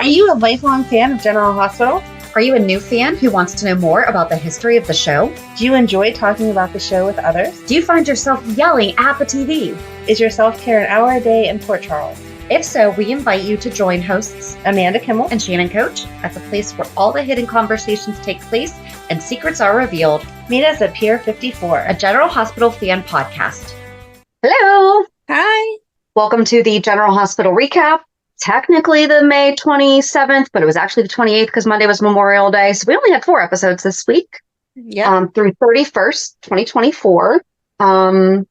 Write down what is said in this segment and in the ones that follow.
Are you a lifelong fan of General Hospital? Are you a new fan who wants to know more about the history of the show? Do you enjoy talking about the show with others? Do you find yourself yelling at the TV? Is your self-care an hour a day in Port Charles? If so, we invite you to join hosts Amanda Kimmel and Shannon Coach at the place where all the hidden conversations take place and secrets are revealed. Meet us at Pier 54, a General Hospital fan podcast. Hello. Hi. Welcome to the General Hospital recap. Technically the May 27th, but it was actually the 28th because Monday was Memorial Day. So we only had 4 episodes this week. Yeah. Through 31st, 2024. Do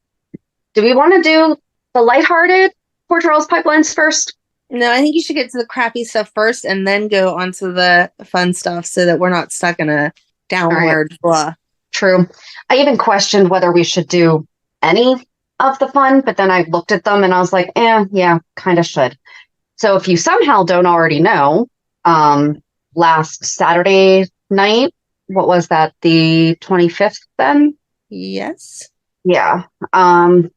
we want to do the lighthearted Port Charles pipelines first? No, I think you should get to the crappy stuff first and then go on to the fun stuff so that we're not stuck in a downward blah. True. I even questioned whether we should do any of the fun, but then I looked at them and I was like, yeah, kind of should. So if you somehow don't already know, last Saturday night, what was that, the 25th then? Yes. Yeah. Johnny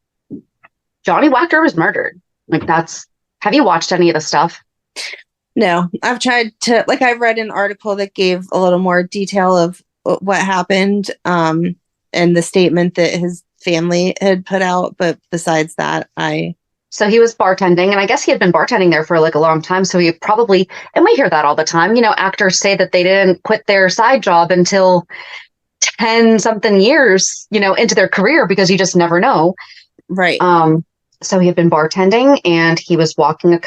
Wachter was murdered. Have you watched any of the stuff? No, I've tried to, I read an article that gave a little more detail of what happened, and the statement that his family had put out. But besides that, So he was bartending, and I guess he had been bartending there for a long time. So he probably, and we hear that all the time, actors say that they didn't quit their side job until 10 something years, into their career, because you just never know. Right. So he had been bartending and he was walking with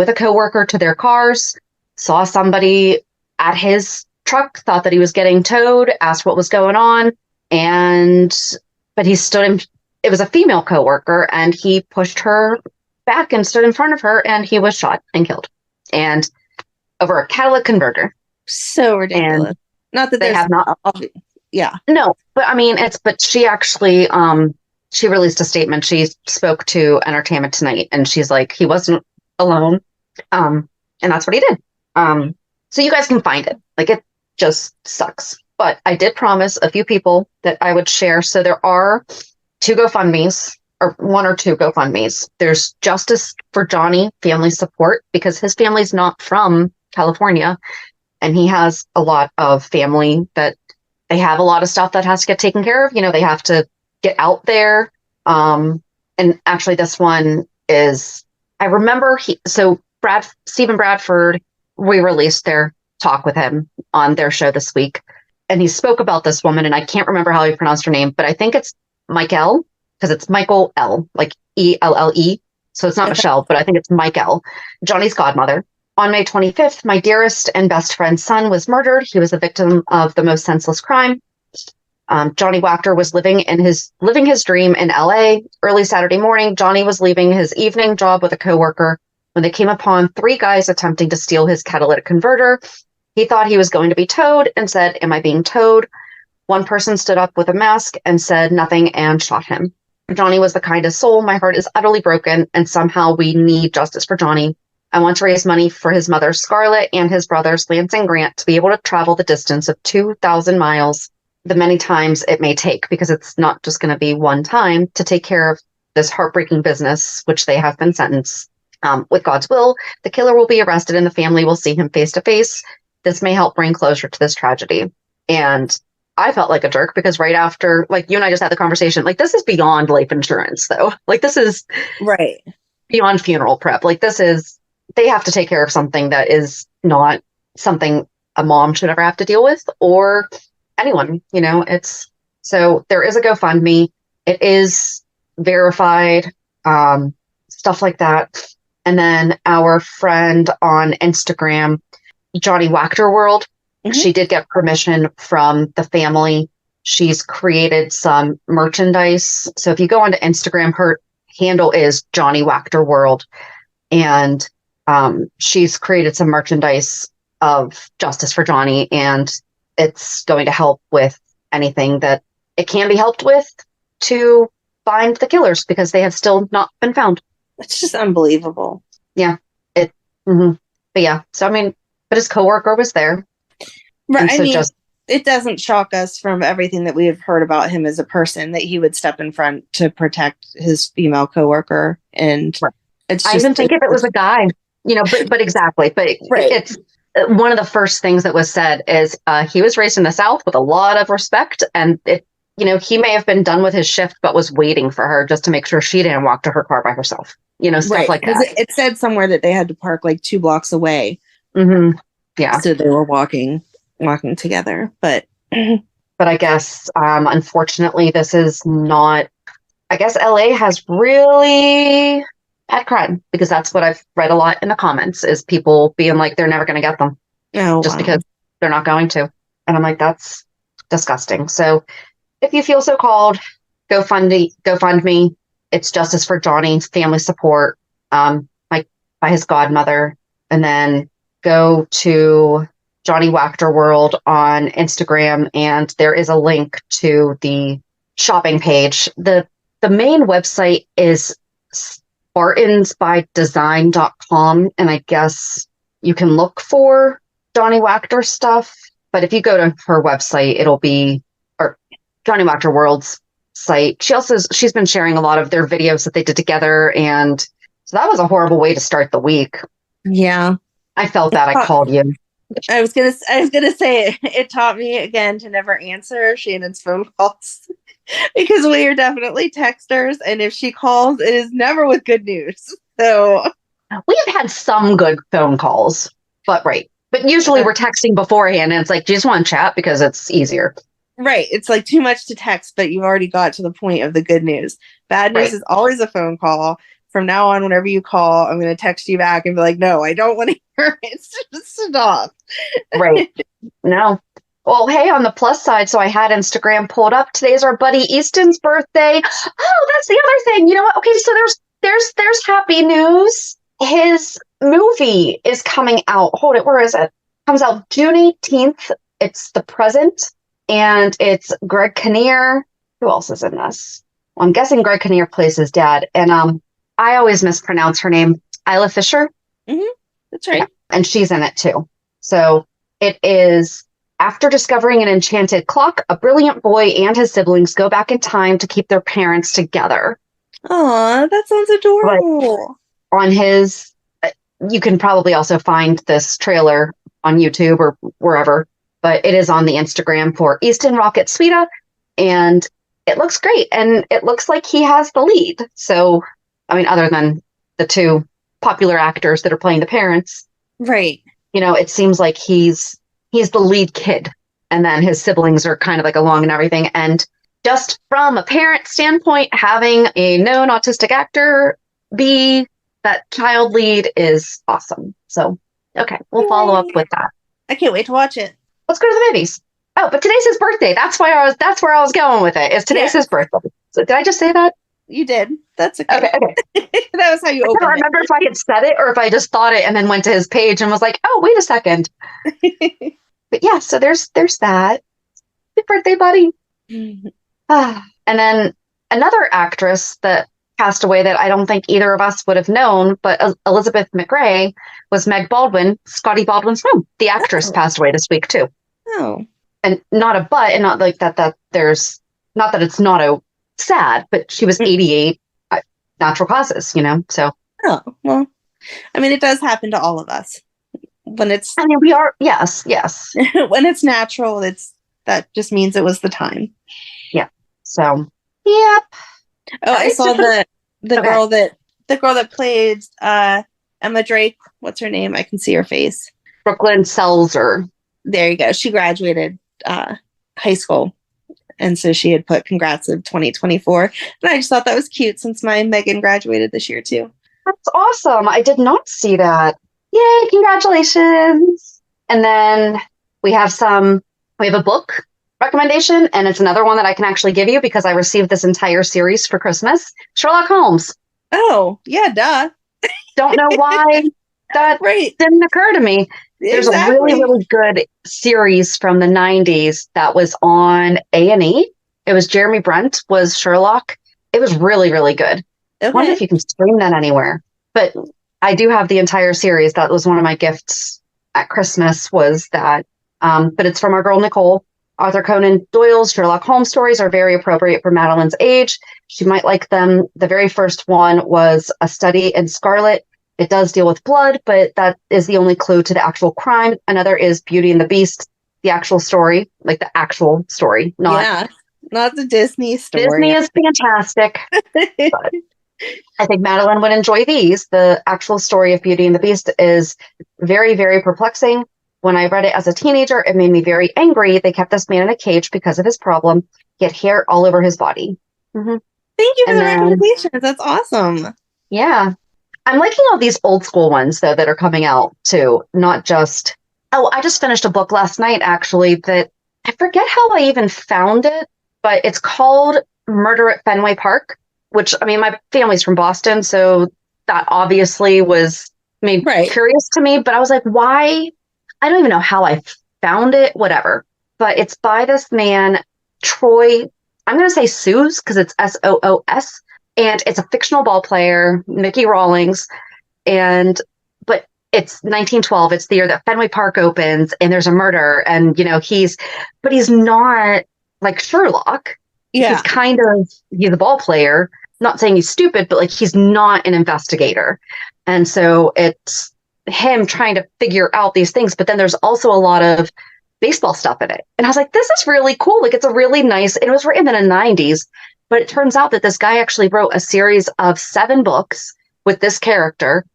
a coworker to their cars, saw somebody at his truck, thought that he was getting towed, asked what was going on. But it was a female coworker, and he pushed her back and stood in front of her, and he was shot and killed. And over a catalytic So ridiculous. And not that they have not. Yeah. No, but I mean, but she actually, she released a statement. She spoke to Entertainment Tonight, and she's like, he wasn't alone. And that's what he did. So you guys can find it. It just sucks. But I did promise a few people that I would share. So there are 2 GoFundMes, or 1 or 2 GoFundMes. There's Justice for Johnny Family Support, because his family's not from California, and he has a lot of family that they have a lot of stuff that has to get taken care of. They have to get out there. And actually this one is, I remember Stephen Bradford, we released their talk with him on their show this week. And he spoke about this woman, and I can't remember how he pronounced her name, but I think it's Michael, because it's Michael L, like ELLE. So it's not Michelle, but I think it's Michael, Johnny's godmother. On May 25th, my dearest and best friend's son was murdered. He was the victim of the most senseless crime. Johnny Wachter was living his dream in LA. Early Saturday morning, Johnny was leaving his evening job with a coworker when they came upon 3 guys attempting to steal his catalytic converter. He thought he was going to be towed and said, "Am I being towed?" One person stood up with a mask and said nothing and shot him. Johnny was the kindest soul. My heart is utterly broken, and somehow we need justice for Johnny. I want to raise money for his mother, Scarlett, and his brothers, Lance and Grant, to be able to travel the distance of 2,000 miles, the many times it may take, because it's not just going to be one time, to take care of this heartbreaking business, which they have been sentenced. With God's will, the killer will be arrested and the family will see him face to face. This may help bring closure to this tragedy. And I felt like a jerk, because right after, you and I just had the conversation, this is beyond life insurance, though. This is right beyond funeral prep. They have to take care of something that is not something a mom should ever have to deal with, or anyone, so there is a GoFundMe. It is verified, stuff like that. And then our friend on Instagram, Johnny Wachter World, she did get permission from the family. She's created some merchandise. So if you go onto Instagram, her handle is Johnny Wachter World. And she's created some merchandise of Justice for Johnny, and it's going to help with anything that it can be helped with to find the killers, because they have still not been found. It's just unbelievable. Yeah. But yeah, so but his coworker was there. Right. So it doesn't shock us from everything that we have heard about him as a person that he would step in front to protect his female coworker. And it's just, I even think if it was a guy. but exactly. But Right. it's one of the first things that was said is he was raised in the South with a lot of respect. And he may have been done with his shift, but was waiting for her just to make sure she didn't walk to her car by herself. Stuff like that. It said somewhere that they had to park like 2 blocks away. Mm-hmm. Yeah. So they were walking together. But I guess, unfortunately, this is not. I guess LA has really bad crime, because that's what I've read a lot in the comments, is people being like, they're never going to get them because they're not going to. And I'm like, that's disgusting. So if you feel so called, GoFundMe. It's Justice for Johnny, family support, like by his godmother. And then go to Johnny Wachter World on Instagram, and there is a link to the shopping page. The main website is spartansbydesign.com, and I guess you can look for Johnny Wachter stuff. But if you go to her website, it'll be, or Johnny Wachter World's site. She's been sharing a lot of their videos that they did together, and so that was a horrible way to start the week. Yeah. I felt that. I called you. I was gonna say it taught me again to never answer Shannon's phone calls because we are definitely texters, and if she calls, it is never with good news. So we have had some good phone calls, but usually we're texting beforehand, and it's like, do you just want to chat because it's easier? Right. It's like too much to text, but you've already got to the point of the good news. Bad news is always a phone call. From now on, whenever you call, I'm going to text you back and be like, no, I don't want to hear it. Just stop. Right. No. Well, hey, on the plus side, so I had Instagram pulled up. Today's our buddy Easton's birthday. Oh, that's the other thing. You know what? Okay, so there's happy news. His movie is coming out. Hold it. Where is it? Comes out June 18th. It's The Present, and it's Greg Kinnear. Who else is in this? Well, I'm guessing Greg Kinnear plays his dad, and I always mispronounce her name, Isla Fisher. Mm-hmm. That's right. Yeah. And she's in it too. So it is, after discovering an enchanted clock, a brilliant boy and his siblings go back in time to keep their parents together. Aw, that sounds adorable. But on his, you can probably also find this trailer on YouTube or wherever, but it is on the Instagram for Easton Rocket Swedas, and it looks great. And it looks like he has the lead. So, I mean, other than the 2 popular actors that are playing the parents. Right. It seems like he's the lead kid, and then his siblings are kind of like along and everything. And just from a parent standpoint, having a known autistic actor be that child lead is awesome. So, okay, we'll follow up with that. I can't wait to watch it. Let's go to the movies. Oh, but today's his birthday. That's where I was going with it. Today's his birthday. So did I just say that? You did. That's okay. Okay. That was how you opened it. I don't remember if I had said it or if I just thought it and then went to his page and was like, oh, wait a second. But yeah, so there's that. Happy birthday, buddy. And then another actress that passed away that I don't think either of us would have known, but Elizabeth McRae was Meg Baldwin, Scotty Baldwin's mom. The actress passed away this week too. Oh. And not a but, and not like that there's, not that it's not a sad, but she was 88, natural causes, so. Oh, well, I mean, it does happen to all of us. We are, yes. When it's natural, that just means it was the time. Yeah. So, yep. Oh, I saw the girl that played Emma Drake. What's her name? I can see her face. Brook Lynn Selzer. There you go. She graduated high school. And so she had put congrats of 2024. And I just thought that was cute since my Megan graduated this year too. That's awesome. I did not see that. Yay, congratulations. And then we have a book recommendation, and it's another one that I can actually give you because I received this entire series for Christmas. Sherlock Holmes. Oh, yeah, duh. Don't know why that didn't occur to me. There's a really, really good series from the 90s that was on A&E. It was Jeremy Brent was Sherlock. It was really, really good. Okay. I wonder if you can stream that anywhere. But I do have the entire series. That was one of my gifts at Christmas was that. But it's from our girl, Nicole. Arthur Conan Doyle's Sherlock Holmes stories are very appropriate for Madeline's age. She might like them. The very first one was A Study in Scarlet. It does deal with blood, but that is the only clue to the actual crime. Another is Beauty and the Beast, the actual story, like the actual story, not the Disney story. Disney is fantastic. But I think Madeline would enjoy these. The actual story of Beauty and the Beast is very, very perplexing. When I read it as a teenager, it made me very angry. They kept this man in a cage because of his problem. He had hair all over his body. Mm-hmm. Thank you for the recommendations. That's awesome. Yeah. I'm liking all these old school ones, though, that are coming out, too. Not just... Oh, I just finished a book last night, actually, that I forget how I even found it, but it's called Murder at Fenway Park, which, I mean, my family's from Boston, so that obviously was made curious to me. But I was like, why? I don't even know how I found it, whatever. But it's by this man, Troy... I'm going to say Soos, because it's Soos. And it's a fictional ball player, Mickey Rawlings, but it's 1912. It's the year that Fenway Park opens, and there's a murder, and he's not like Sherlock. Yeah, he's a ball player. Not saying he's stupid, but like he's not an investigator, and so it's him trying to figure out these things. But then there's also a lot of baseball stuff in it, and I was like, this is really cool. Like it's a really nice. It was written in the 90s. But it turns out that this guy actually wrote a series of 7 books with this character.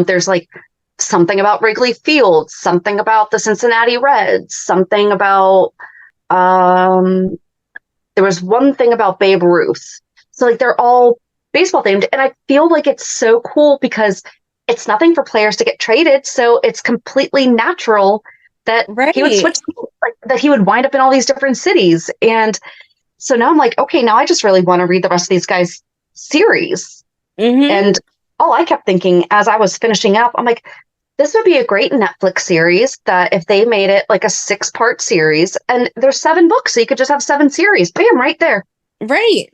There's like something about Wrigley Field, something about the Cincinnati Reds, something about, there was one thing about Babe Ruth. So like they're all baseball themed. And I feel like it's so cool because it's nothing for players to get traded. So it's completely natural that he would switch, that he would wind up in all these different cities. And so now I'm like, okay, now I just really want to read the rest of these guys' series. Mm-hmm. And all I kept thinking as I was finishing up, I'm like, this would be a great Netflix series that if they made it like a 6-part series, and there's 7 books, so you could just have 7 series. Bam, right there. Right.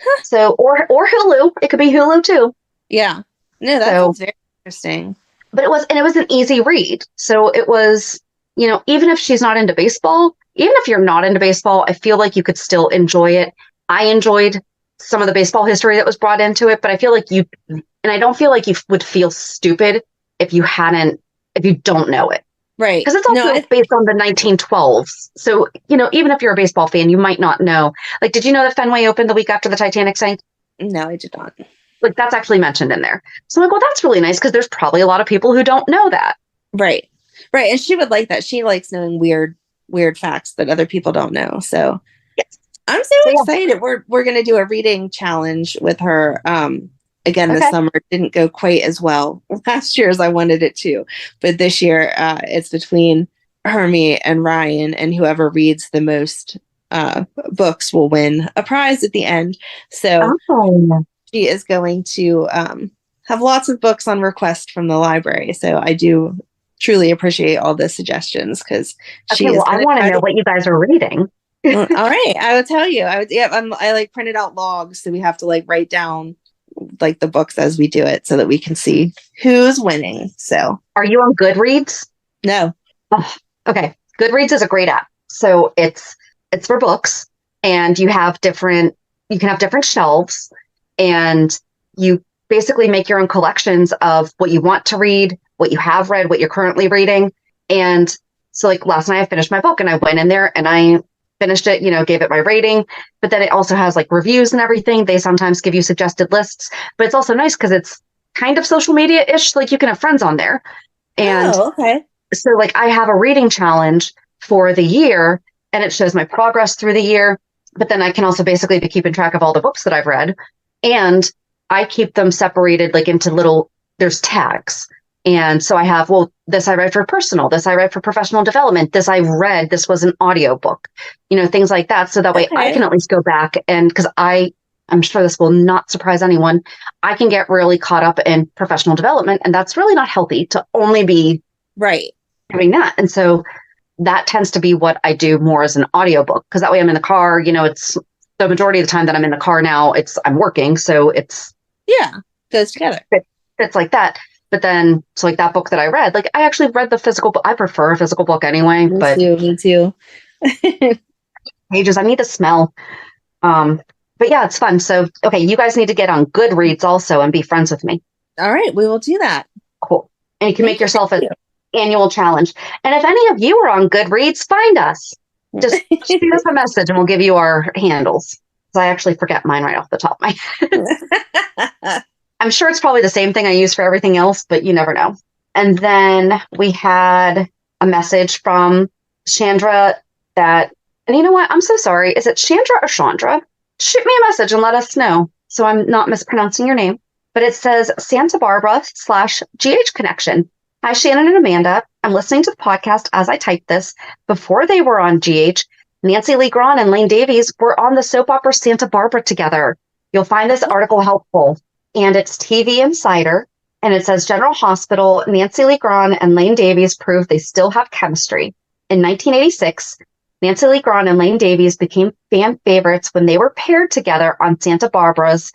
Huh. So, or Hulu. It could be Hulu too. Yeah. No, that sounds very interesting. But it was an easy read. So it was, even if she's not into baseball, even if you're not into baseball, I feel like you could still enjoy it. I enjoyed some of the baseball history that was brought into it, but I feel like and I don't feel like you would feel stupid if you don't know it. Right. Because it's also based on the 1912s. So, even if you're a baseball fan, you might not know. Like, did you know that Fenway opened the week after the Titanic sank? No, I did not. Like, that's actually mentioned in there. So I'm like, well, that's really nice because there's probably a lot of people who don't know that. Right. Right. And she would like that. She likes knowing weird facts that other people don't know. So yes. I'm so excited. We're going to do a reading challenge with her. Again, this summer didn't go quite as well last year as I wanted it to, but this year it's between Hermie and Ryan, and whoever reads the most books will win a prize at the end. So she is going to have lots of books on request from the library. So I do truly appreciate all the suggestions because I want to know what you guys are reading. All right, I will tell you. I like printed out logs, so we have to like write down like the books as we do it, so that we can see who's winning. So, are you on Goodreads? No. Oh, okay, Goodreads is a great app. So it's for books, and you can have different shelves, and you basically make your own collections of what you want to read, what you have read, what you're currently reading. And so like last night I finished my book and I went in there and I finished it, gave it my rating, but then it also has like reviews and everything. They sometimes give you suggested lists, but it's also nice because it's kind of social media-ish. Like you can have friends on there. And so like I have a reading challenge for the year and it shows my progress through the year, but then I can also basically be keeping track of all the books that I've read. And I keep them separated like into there's tags. And so I have, this I read for personal, this I read for professional development, this was an audiobook, things like that. So that way I can at least go back and because I'm sure this will not surprise anyone. I can get really caught up in professional development and that's really not healthy to only be doing that. And so that tends to be what I do more as an audiobook because that way I'm in the car, it's the majority of the time that I'm in the car now, I'm working. So it's goes together. It's like that. But then, so like that book that I read, like I actually read the physical book. I prefer a physical book anyway. Me too. Pages, I need the smell. But yeah, it's fun. So, okay, you guys need to get on Goodreads also and be friends with me. All right, we will do that. Cool. And you can make yourself an you. annual challenge. And if any of you are on Goodreads, find us. Just shoot us a message and we'll give you our handles. I actually forget mine right off the top of my head. I'm sure it's probably the same thing I use for everything else, but you never know. And then we had a message from Chandra and you know what? I'm so sorry. Is it Chandra or Chandra? Shoot me a message and let us know so I'm not mispronouncing your name. But it says Santa Barbara/GH connection. Hi, Shannon and Amanda. I'm listening to the podcast as I type this. Before they were on GH, Nancy Lee Grahn and Lane Davies were on the soap opera Santa Barbara together. You'll find this article helpful. And it's TV Insider. And it says General Hospital, Nancy Lee Grahn and Lane Davies prove they still have chemistry. In 1986, Nancy Lee Grahn and Lane Davies became fan favorites when they were paired together on Santa Barbara's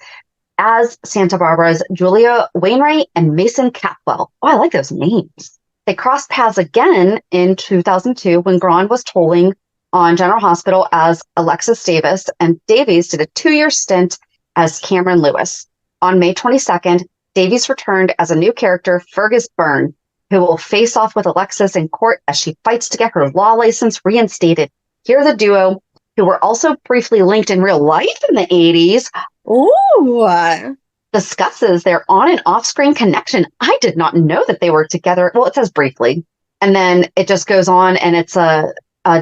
Julia Wainwright and Mason Catwell. Oh, I like those names. They crossed paths again in 2002 when Grahn was tolling on General Hospital as Alexis Davis, and Davies did a 2-year stint as Cameron Lewis. On May 22nd, Davies returned as a new character, Fergus Byrne, who will face off with Alexis in court as she fights to get her law license reinstated. Here the duo, who were also briefly linked in real life in the 80s, discusses their on and off-screen connection. I did not know that they were together. Well, it says briefly. And then it just goes on and it's a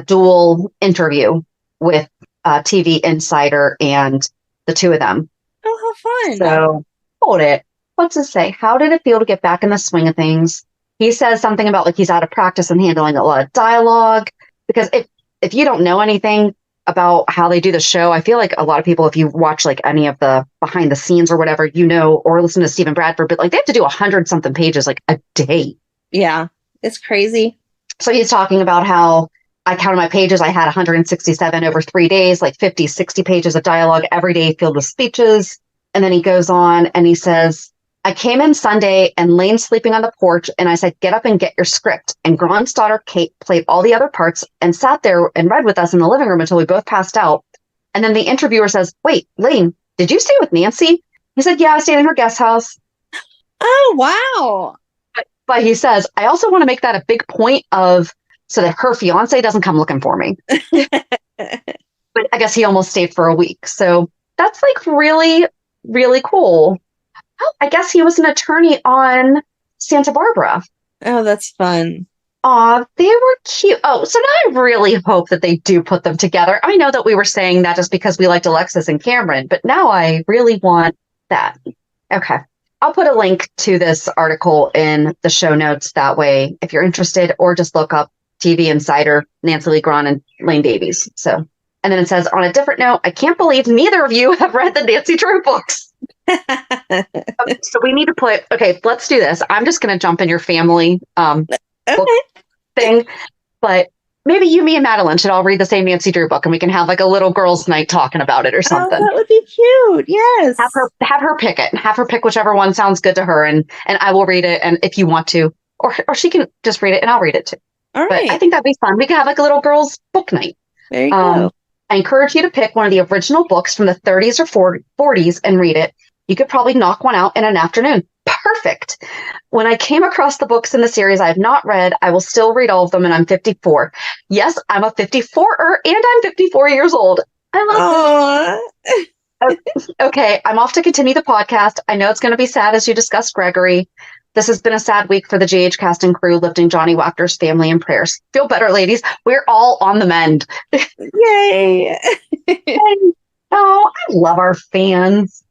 dual interview with TV Insider and the two of them. Oh, how fun. So, hold it. What's it say? How did it feel to get back in the swing of things? He says something about like he's out of practice and handling a lot of dialogue. Because if you don't know anything about how they do the show, I feel like a lot of people, if you watch like any of the behind the scenes or whatever, you know, or listen to Stephen Bradford, but like they have to do 100-something pages like a day. Yeah, it's crazy. So he's talking about how I counted my pages. I had 167 over 3 days, like 50, 60 pages of dialogue every day filled with speeches. And then he goes on and he says, I came in Sunday and Lane's sleeping on the porch and I said, get up and get your script. And Grant's daughter, Kate, played all the other parts and sat there and read with us in the living room until we both passed out. And then the interviewer says, wait, Lane, did you stay with Nancy? He said, yeah, I stayed in her guest house. Oh, wow. But he says, I also want to make that a big point of so that her fiance doesn't come looking for me. But I guess he almost stayed for a week. So that's like really, really cool. Oh, I guess he was an attorney on Santa Barbara. Oh, that's fun. Aw, they were cute. Oh, so now I really hope that they do put them together. I know that we were saying that just because we liked Alexis and Cameron, but now I really want that. Okay. I'll put a link to this article in the show notes. That way, if you're interested, or just look up TV Insider, Nancy Lee Grahn and Lane Davies. So, and then it says, on a different note, I can't believe neither of you have read the Nancy Drew books. So we need to okay, let's do this. I'm just going to jump in your family book thing, but maybe you, me, and Madeline should all read the same Nancy Drew book and we can have like a little girls' night talking about it or something. Oh, that would be cute. Yes. Have her pick it. Have her pick whichever one sounds good to her, and I will read it. And if you want to, or she can just read it and I'll read it too. All right. But I think that'd be fun. We could have like a little girls' book night. There you go. I encourage you to pick one of the original books from the 30s or 40s and read it. You could probably knock one out in an afternoon. Perfect. When I came across the books in the series I have not read, I will still read all of them, and I'm 54. Yes, I'm a 54er, and I'm 54 years old. I love it. Okay, I'm off to continue the podcast. I know it's going to be sad as you discuss Gregory. This has been a sad week for the GH cast and crew, lifting Johnny Wactor's family in prayers. Feel better, ladies. We're all on the mend. Yay. Oh, I love our fans.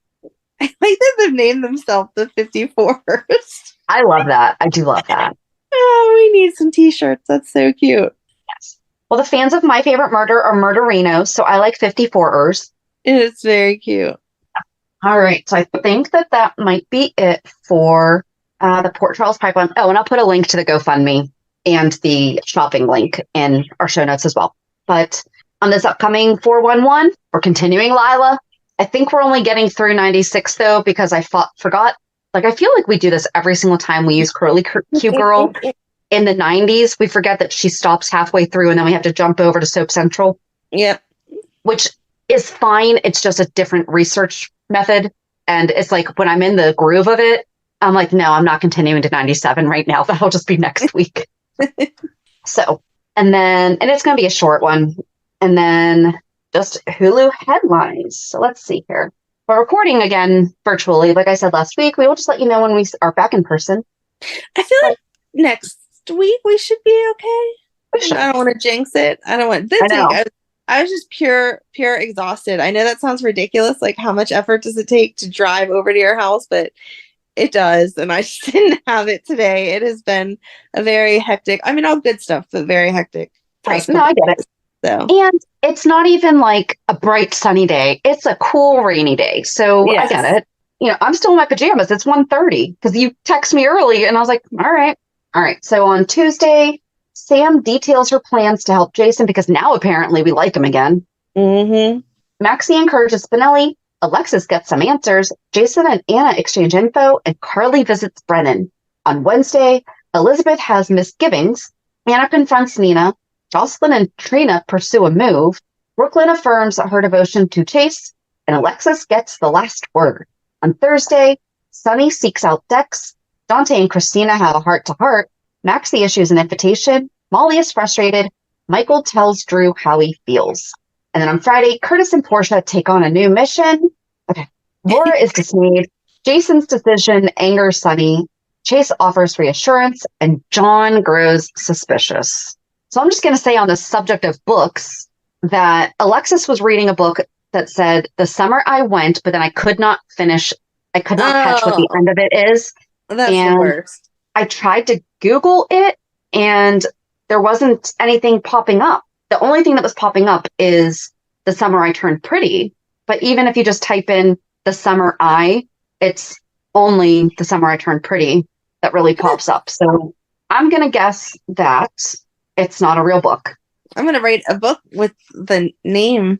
I like that they've named themselves the 54ers. I love that. I do love that. Oh, we need some t-shirts. That's so cute. Yes. Well, the fans of My Favorite Murder are murderinos, so I like 54ers. It's very cute. All right. So I think that might be it for the Port Charles Pipeline. Oh, and I'll put a link to the GoFundMe and the shopping link in our show notes as well. But on this upcoming 411, we're continuing Lila. I think we're only getting through 96, though, because I forgot. Like, I feel like we do this every single time we use Curly Q Girl. In the 90s, we forget that she stops halfway through, and then we have to jump over to Soap Central. Yep. Which is fine. It's just a different research method. And it's like when I'm in the groove of it, I'm like, no, I'm not continuing to 97 right now. That'll just be next week. So, and it's going to be a short one. And then just Hulu headlines. So let's see here. We're recording again virtually. Like I said last week, we will just let you know when we are back in person. I feel like next week we should be okay. I don't want to jinx it. I don't want this week. I was just pure exhausted. I know that sounds ridiculous. Like, how much effort does it take to drive over to your house? But it does. And I just didn't have it today. It has been a very hectic, I mean, all good stuff, but very hectic. Right. No, I get it. So. And it's not even like a bright sunny day. It's a cool rainy day. So yes. I get it. You know, I'm still in my pajamas. It's 1:30 because you text me early and I was like, all right. So on Tuesday, Sam details her plans to help Jason because now apparently we like him again. Mm-hmm. Maxie encourages Spinelli. Alexis gets some answers. Jason and Anna exchange info, and Carly visits Brennan. On Wednesday, Elizabeth has misgivings. Anna confronts Nina. Jocelyn and Trina pursue a move. Brook Lynn affirms her devotion to Chase, and Alexis gets the last word. On Thursday, Sunny seeks out Dex. Dante and Kristina have a heart-to-heart. Maxie issues an invitation. Molly is frustrated. Michael tells Drew how he feels. And then on Friday, Curtis and Portia take on a new mission. Okay. Laura is dismayed. Jason's decision angers Sunny. Chase offers reassurance, and John grows suspicious. So I'm just going to say on the subject of books that Alexis was reading a book that said, "The summer I went, but then I could not finish. I could not catch what the end of it is." That's the worst. I tried to Google it, and there wasn't anything popping up. The only thing that was popping up is "The Summer I Turned Pretty." But even if you just type in "The Summer it's only "The Summer I Turned Pretty" that really pops up. So I'm going to guess that it's not a real book. I'm going to write a book with that name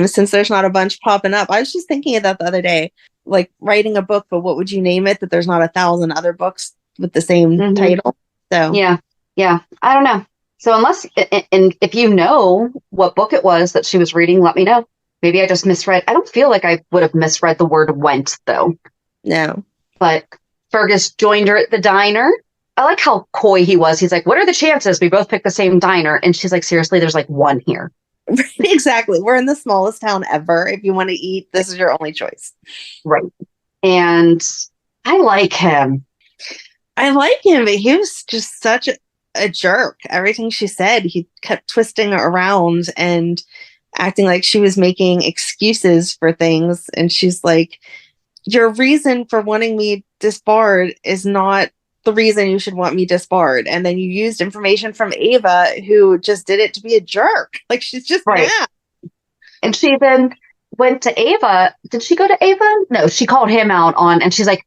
since there's not a bunch popping up. I was just thinking of that the other day, like writing a book, but what would you name it that there's not 1,000 other books with the same title? So yeah. I don't know. So unless, and if you know what book it was that she was reading, let me know. Maybe I just misread. I don't feel like I would have misread the word "went" though. No. But Fergus joined her at the diner. I like how coy he was. He's like, "What are the chances we both pick the same diner?" And she's like, "Seriously, there's like one here." Exactly. We're in the smallest town ever. If you want to eat, this is your only choice. Right. And I like him. But he was just such a jerk. Everything she said, he kept twisting around and acting like she was making excuses for things. And she's like, your reason for wanting me disbarred is not the reason you should want me disbarred. And then you used information from Ava, who just did it to be a jerk. Like, she's just mad. And she then went to Ava. Did she go to Ava? No, she called him out and she's like,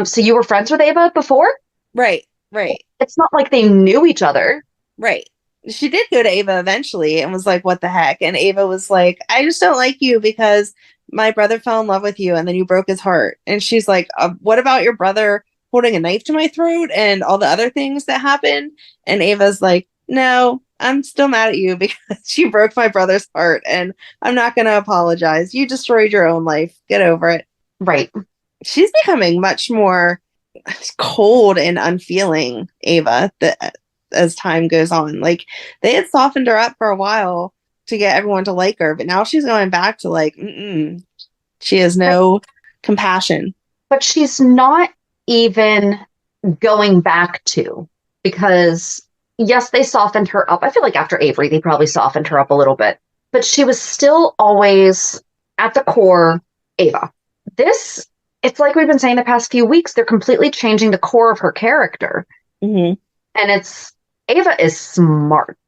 so you were friends with Ava before? Right. It's not like they knew each other. Right. She did go to Ava eventually and was like, what the heck? And Ava was like, I just don't like you because my brother fell in love with you and then you broke his heart. And she's like, what about your brother holding a knife to my throat and all the other things that happened? And Ava's like, no, I'm still mad at you because you broke my brother's heart and I'm not going to apologize. You destroyed your own life. Get over it. Right. She's becoming much more cold and unfeeling, Ava, as time goes on. Like, they had softened her up for a while to get everyone to like her, but now she's going back to like, she has no compassion. But she's not even going back to, because yes, they softened her up. I feel like after Avery, they probably softened her up a little bit, but she was still always at the core Ava. It's like we've been saying the past few weeks, they're completely changing the core of her character. Mm-hmm. And Ava is smart.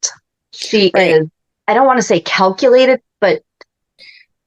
She is, I don't want to say calculated, but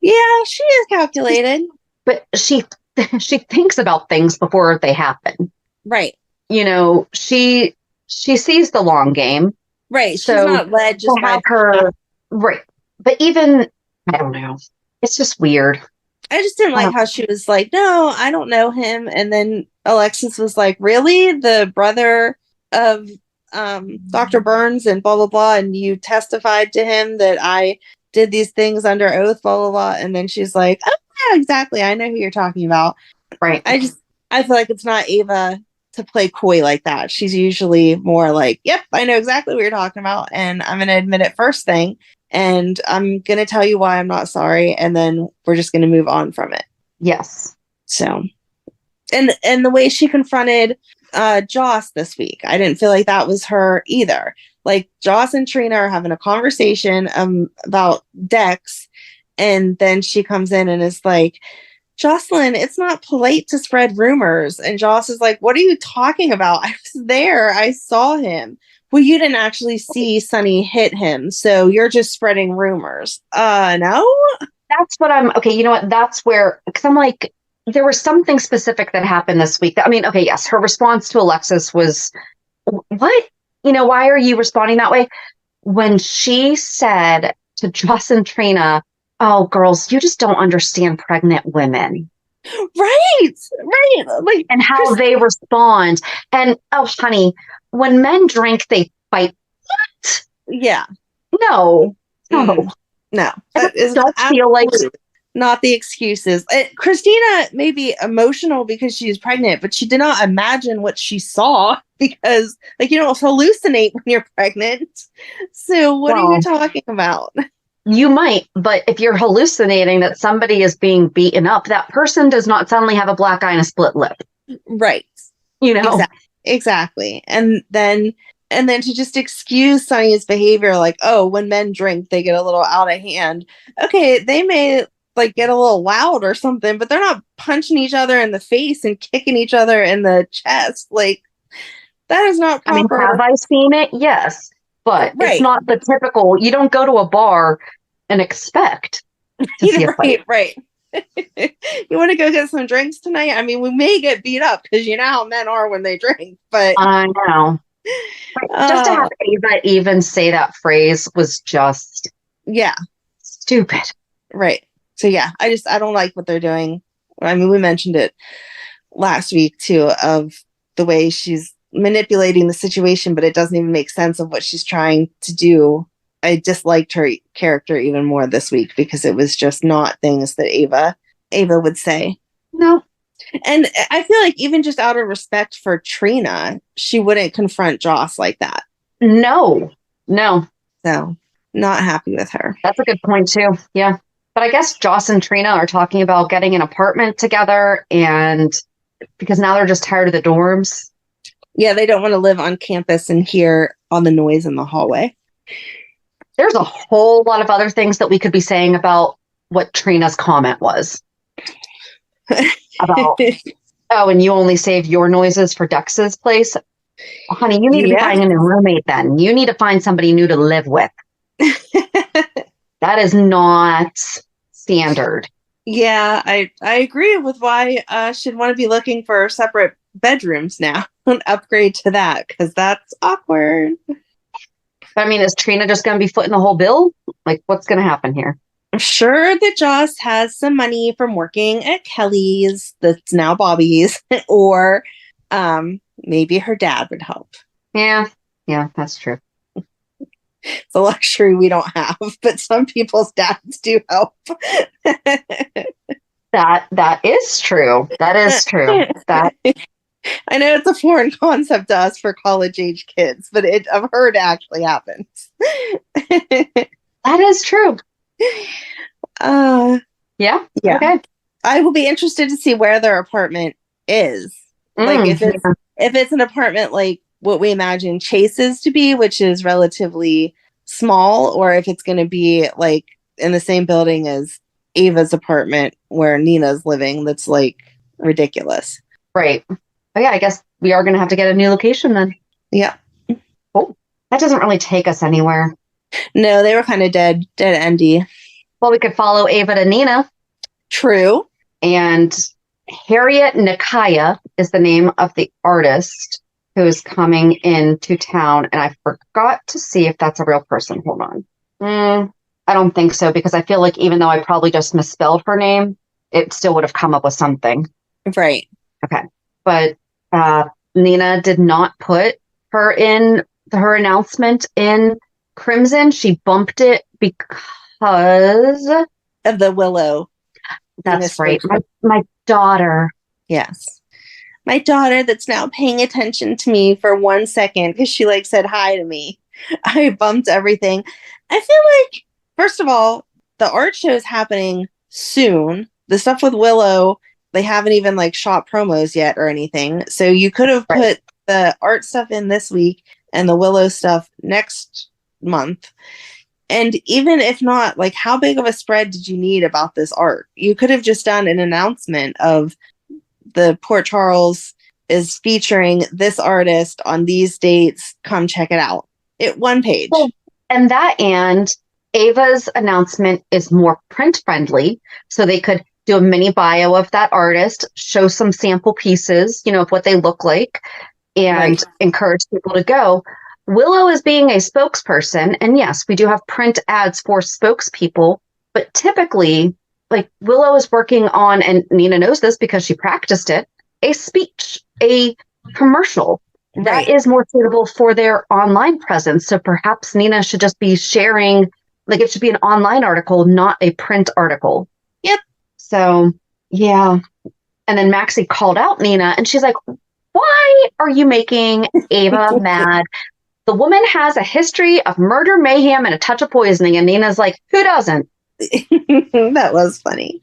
yeah, she is calculated. But she thinks about things before they happen. Right. You know, she sees the long game. Right. So she's not led just by her. Right. But even, I don't know. It's just weird. I just didn't like how she was like, no, I don't know him. And then Alexis was like, really? The brother of Dr. Burns and blah, blah, blah. And you testified to him that I did these things under oath, blah, blah, blah. And then she's like, oh, yeah, exactly. I know who you're talking about. Right. I feel like it's not Ava to play coy like that. She's usually more like, yep, I know exactly what you're talking about, and I'm going to admit it first thing, and I'm going to tell you why I'm not sorry, and then we're just going to move on from it. Yes. So, and the way she confronted Joss this week, I didn't feel like that was her either. Like, Joss and Trina are having a conversation about Dex, and then she comes in and is like, Jocelyn, it's not polite to spread rumors. And Joss is like, what are you talking about? I was there. I saw him. Well, you didn't actually see Sonny hit him, so you're just spreading rumors. No? That's what okay, you know what? That's where, because I'm like, there was something specific that happened this week. I mean, okay, yes, her response to Alexis was, what? Why are you responding that way? When she said to Joss and Trina, oh, girls, you just don't understand pregnant women. Right. Like, and how they respond. And, oh, honey, when men drink, they fight. What? Yeah. No. No. I don't feel like not the excuses. Kristina may be emotional because she's pregnant, but she did not imagine what she saw because, like, you don't hallucinate when you're pregnant. So what are you talking about? You might, but if you're hallucinating that somebody is being beaten up, that person does not suddenly have a black eye and a split lip. Right. Exactly. And then to just excuse Sonny's behavior, like, oh, when men drink, they get a little out of hand. Okay, they may like get a little loud or something, but they're not punching each other in the face and kicking each other in the chest. Like, that is not proper. I mean, have I seen it? Yes. But right. It's not the typical, you don't go to a bar and expect to see a fight. Right. You want to go get some drinks tonight? I mean, we may get beat up because you know how men are when they drink, but I know. Just to have Ava even say that phrase was just stupid. Right. So yeah, I don't like what they're doing. I mean, we mentioned it last week too, of the way she's manipulating the situation, but it doesn't even make sense of what she's trying to do. I disliked her character even more this week because it was just not things that Ava would say. No. And I feel like even just out of respect for Trina, she wouldn't confront Joss like that. No. So, not happy with her. That's a good point too. Yeah. But I guess Joss and Trina are talking about getting an apartment together, and because now they're just tired of the dorms. Yeah, they don't want to live on campus and hear all the noise in the hallway. There's a whole lot of other things that we could be saying about what Trina's comment was. About, oh, and you only save your noises for Dex's place? Honey, you need to be finding a new roommate then. You need to find somebody new to live with. That is not standard. Yeah, I agree with why she'd want to be looking for separate bedrooms now. An upgrade to that, because that's awkward. I mean, is Trina just going to be footing the whole bill? Like, what's going to happen here? I'm sure that Joss has some money from working at Kelly's that's now Bobby's, or maybe her dad would help. Yeah, that's true. It's a luxury we don't have, but some people's dads do help. That is true. That is true. That I know it's a foreign concept to us for college age kids, but I've heard it actually happens. That is true. Yeah. Okay. I will be interested to see where their apartment is. Like if it's an apartment like what we imagine Chase's to be, which is relatively small, or if it's going to be like in the same building as Ava's apartment where Nina's living, that's like ridiculous. Right. Oh yeah, I guess we are going to have to get a new location then. Yeah. Oh, that doesn't really take us anywhere. No, they were kind of dead endy. Well, we could follow Ava to Nina. True. And Harriet Nikaya is the name of the artist who is coming into town. And I forgot to see if that's a real person. Hold on. I don't think so, because I feel like even though I probably just misspelled her name, it still would have come up with something. Right. Okay. But Nina did not put her in her announcement in Crimson. She bumped it because of the Willow. That's right. My daughter. Yes. my daughter that's now paying attention to me for 1 second because she like said hi to me. I bumped everything. I feel like, first of all, the art show is happening soon. The stuff with Willow, they haven't even like shot promos yet or anything. So you could have put the art stuff in this week and the Willow stuff next month. And even if not, like, how big of a spread did you need about this art? You could have just done an announcement of the Port Charles is featuring this artist on these dates. Come check it out. One page. Well, and Ava's announcement is more print friendly. So they could do a mini bio of that artist, show some sample pieces, of what they look like, and encourage people to go. Willow is being a spokesperson, and yes, we do have print ads for spokespeople, but typically, like, Willow is working on, and Nina knows this because she practiced it, a speech, a commercial that is more suitable for their online presence. So perhaps Nina should just be sharing, like, it should be an online article, not a print article. Yep. So, yeah. And then Maxie called out Nina, and she's like, why are you making Ava mad? The woman has a history of murder, mayhem, and a touch of poisoning. And Nina's like, who doesn't? That was funny.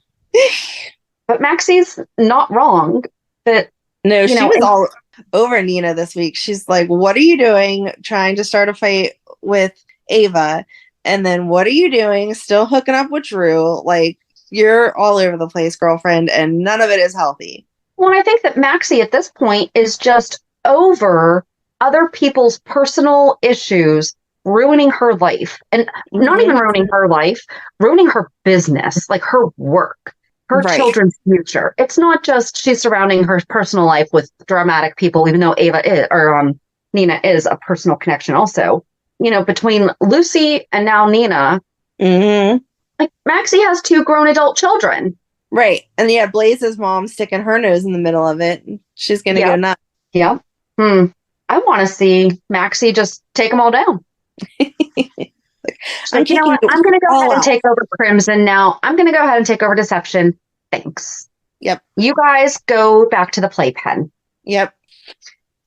But Maxie's not wrong. But no, she was all over Nina this week. She's like, what are you doing trying to start a fight with Ava? And then what are you doing still hooking up with Drew? Like, you're all over the place, girlfriend, and none of it is healthy. Well, I think that Maxie at this point is just over other people's personal issues ruining her life, and not even ruining her life, ruining her business, like her work, her children's future. It's not just she's surrounding her personal life with dramatic people, even though Nina is a personal connection also. Between Lucy and now Nina, like, Maxie has 2 grown adult children. Right. And yeah, Blaze's mom sticking her nose in the middle of it. She's going to go nuts. Yeah. I want to see Maxie just take them all down. I'm going to go ahead and take over Crimson now. I'm going to go ahead and take over Deception. Thanks. Yep. You guys go back to the playpen. Yep.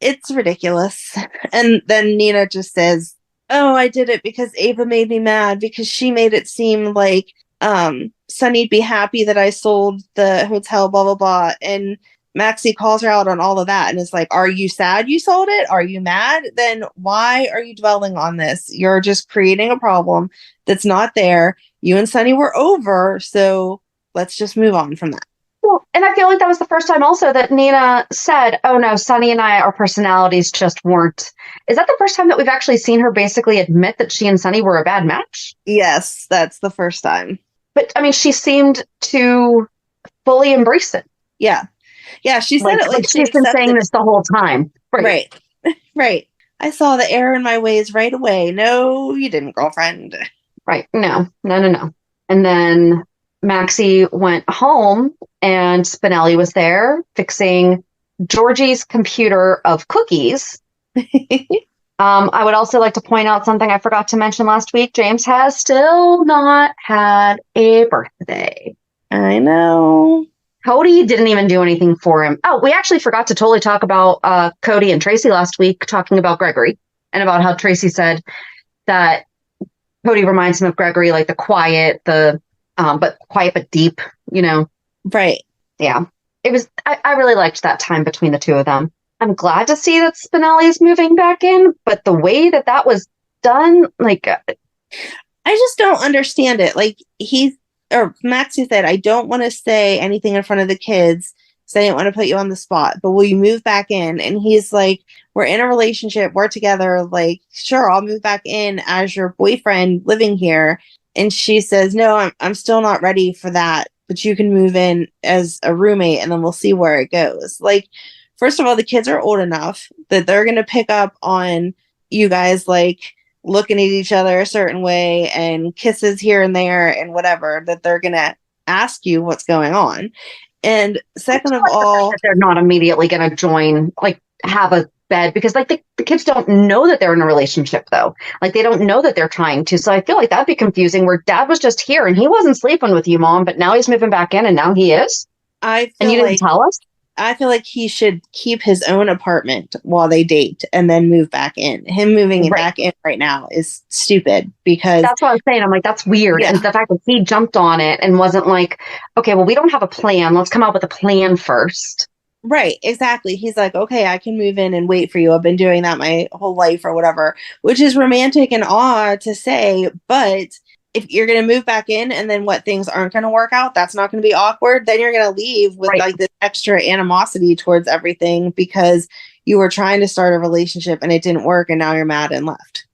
It's ridiculous. And then Nina just says, oh, I did it because Ava made me mad because she made it seem like Sunny'd be happy that I sold the hotel, blah, blah, blah. And Maxie calls her out on all of that and is like, are you sad you sold it? Are you mad? Then why are you dwelling on this? You're just creating a problem that's not there. You and Sunny were over, so let's just move on from that. Well, and I feel like that was the first time also that Nina said, oh no, Sunny and I, our personalities just weren't. Is that the first time that we've actually seen her basically admit that she and Sunny were a bad match? Yes, that's the first time. But I mean, she seemed to fully embrace it. Yeah. Yeah, she said it like she's been saying this the whole time. Right. Right. I saw the error in my ways right away. No, you didn't, girlfriend. Right. No. And then Maxie went home and Spinelli was there fixing Georgie's computer of cookies. I would also like to point out something I forgot to mention last week. James has still not had a birthday. I know. Cody didn't even do anything for him. Oh, we actually forgot to totally talk about Cody and Tracey last week, talking about Gregory and about how Tracey said that Cody reminds him of Gregory, like the quiet, but quiet but deep, Right. Yeah. It was, I really liked that time between the two of them. I'm glad to see that Spinelli is moving back in, but the way that was done, like, I just don't understand it. Like, Maxie said, I don't want to say anything in front of the kids, so I didn't want to put you on the spot, but will you move back in? And he's like, we're in a relationship, we're together, like, sure, I'll move back in as your boyfriend living here. And she says, no, I'm still not ready for that, but you can move in as a roommate and then we'll see where it goes. Like, first of all, the kids are old enough that they're going to pick up on you guys, like, looking at each other a certain way and kisses here and there and whatever, that they're going to ask you what's going on. And second of all, they're not immediately going to join, like, have a bed, because like the kids don't know that they're in a relationship though. Like, they don't know that they're trying to. So I feel like that'd be confusing, where dad was just here and he wasn't sleeping with you, mom, but now he's moving back in and now he is. And you didn't tell us? I feel like he should keep his own apartment while they date and then move back in. Him moving back in right now is stupid because that's what I'm saying. I'm like, that's weird. Yeah. And the fact that he jumped on it and wasn't like, okay, well, we don't have a plan. Let's come up with a plan first. Right, exactly. He's like, okay, I can move in and wait for you. I've been doing that my whole life or whatever, which is romantic and odd to say, but if you're going to move back in and then what things aren't going to work out, that's not going to be awkward. Then you're going to leave with like this extra animosity towards everything because you were trying to start a relationship and it didn't work and now you're mad and left.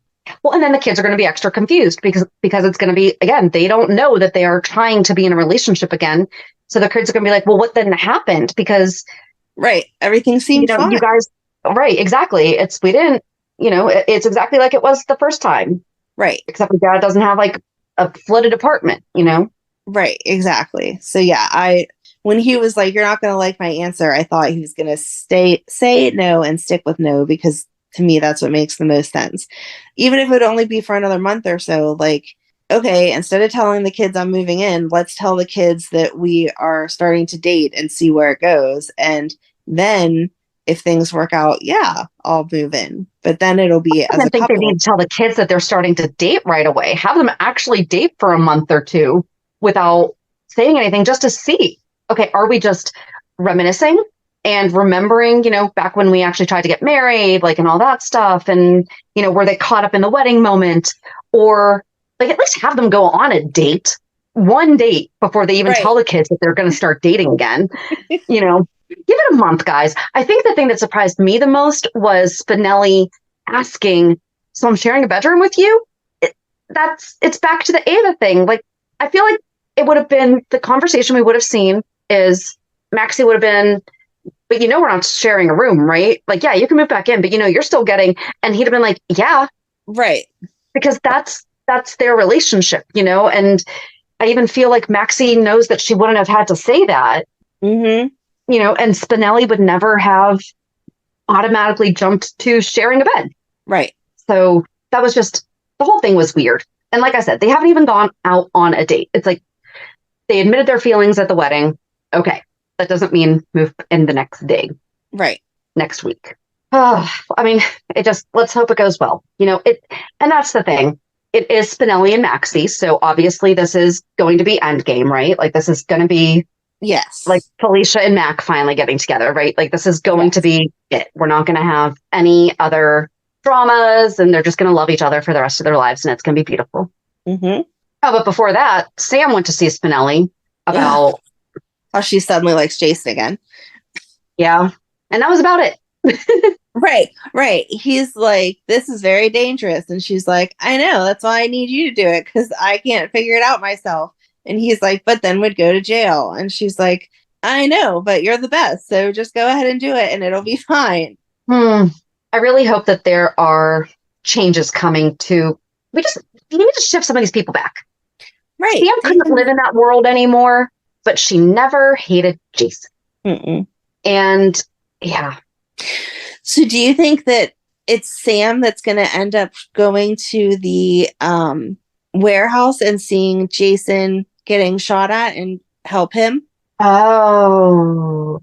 Well, and then the kids are going to be extra confused because it's going to be, again, they don't know that they are trying to be in a relationship again. So the kids are going to be like, well, what then happened? Because right. Everything seemed fine. You guys, right. Exactly. It's exactly like it was the first time. Right. Except for dad doesn't have like a flooded apartment, Right. Exactly. So yeah, when he was like, you're not going to like my answer, I thought he was going to say no and stick with no, because to me, that's what makes the most sense. Even if it would only be for another month or so, like, okay, instead of telling the kids I'm moving in, let's tell the kids that we are starting to date and see where it goes. And then if things work out, yeah, I'll move in. But then it'll be as a couple. I think they need to tell the kids that they're starting to date right away. Have them actually date for a month or two without saying anything, just to see, okay, are we just reminiscing and remembering, back when we actually tried to get married, like, and all that stuff. And, were they caught up in the wedding moment? Or like, at least have them go on a date, one date, before they even tell the kids that they're going to start dating again. Give it a month, guys. I think the thing that surprised me the most was Spinelli asking, so I'm sharing a bedroom with you? It's back to the Ava thing. Like, I feel like it would have been, the conversation we would have seen is Maxie would have been, but we're not sharing a room, right? Like, yeah, you can move back in, but you're still getting, and he'd have been like, yeah. Right. Because that's their relationship, and I even feel like Maxie knows that she wouldn't have had to say that. Mm-hmm. And Spinelli would never have automatically jumped to sharing a bed. Right. So that was just, the whole thing was weird. And like I said, they haven't even gone out on a date. It's like they admitted their feelings at the wedding. Okay. That doesn't mean move in the next day. Right. Next week. Oh, I mean, let's hope it goes well. And that's the thing. It is Spinelli and Maxie. So obviously this is going to be endgame, right? Like this is going to be, yes, like Felicia and Mac finally getting together, right? Like this is going to be it. We're not going to have any other dramas, and they're just going to love each other for the rest of their lives, and it's going to be beautiful. Mm-hmm. Oh, but before that, Sam went to see Spinelli about how she suddenly likes Jason again. Yeah, and that was about it. Right. He's like, this is very dangerous, and she's like, I know, that's why I need you to do it, because I can't figure it out myself. And he's like, but then would go to jail. And she's like, I know, but you're the best. So just go ahead and do it and it'll be fine. I really hope that there are changes coming to, you need to shift some of these people back. Right. Sam couldn't live in that world anymore, but she never hated Jason. Mm-mm. And yeah. So do you think that it's Sam that's going to end up going to the warehouse and seeing Jason getting shot at and help him? Oh,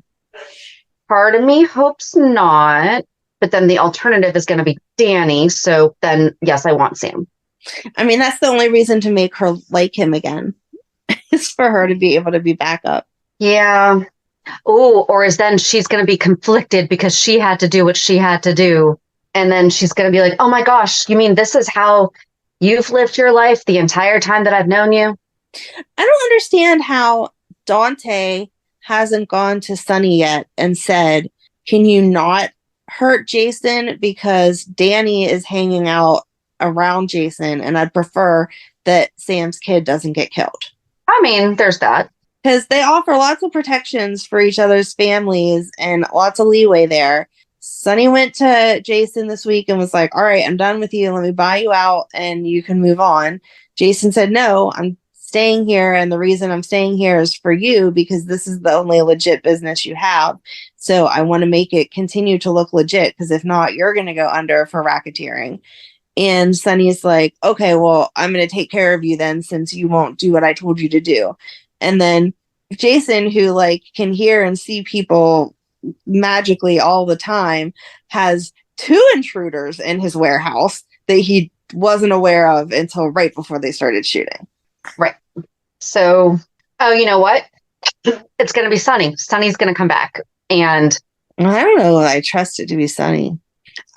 part of me hopes not, but then the alternative is going to be Danny. So then, yes, I want Sam. I mean, that's the only reason to make her like him again, is for her to be able to be back up. Yeah. Oh, or is then she's going to be conflicted because she had to do what she had to do. And then she's going to be like, oh my gosh, you mean this is how you've lived your life the entire time that I've known you? I don't understand how Dante hasn't gone to Sunny yet and said, can you not hurt Jason? Because Danny is hanging out around Jason, and I'd prefer that Sam's kid doesn't get killed. I mean, there's that. Because they offer lots of protections for each other's families and lots of leeway there. Sunny went to Jason this week and was like, all right, I'm done with you. Let me buy you out and you can move on. Jason said, no, I'm staying here. And the reason I'm staying here is for you, because this is the only legit business you have. So I want to make it continue to look legit, because if not, you're going to go under for racketeering. And Sunny's like, okay, well, I'm going to take care of you then, since you won't do what I told you to do. And then Jason, who like can hear and see people magically all the time, has 2 intruders in his warehouse that he wasn't aware of until right before they started shooting. Right. So, oh, you know what? It's going to be Sonny. Sonny's going to come back. And I don't know. I trust it to be Sonny.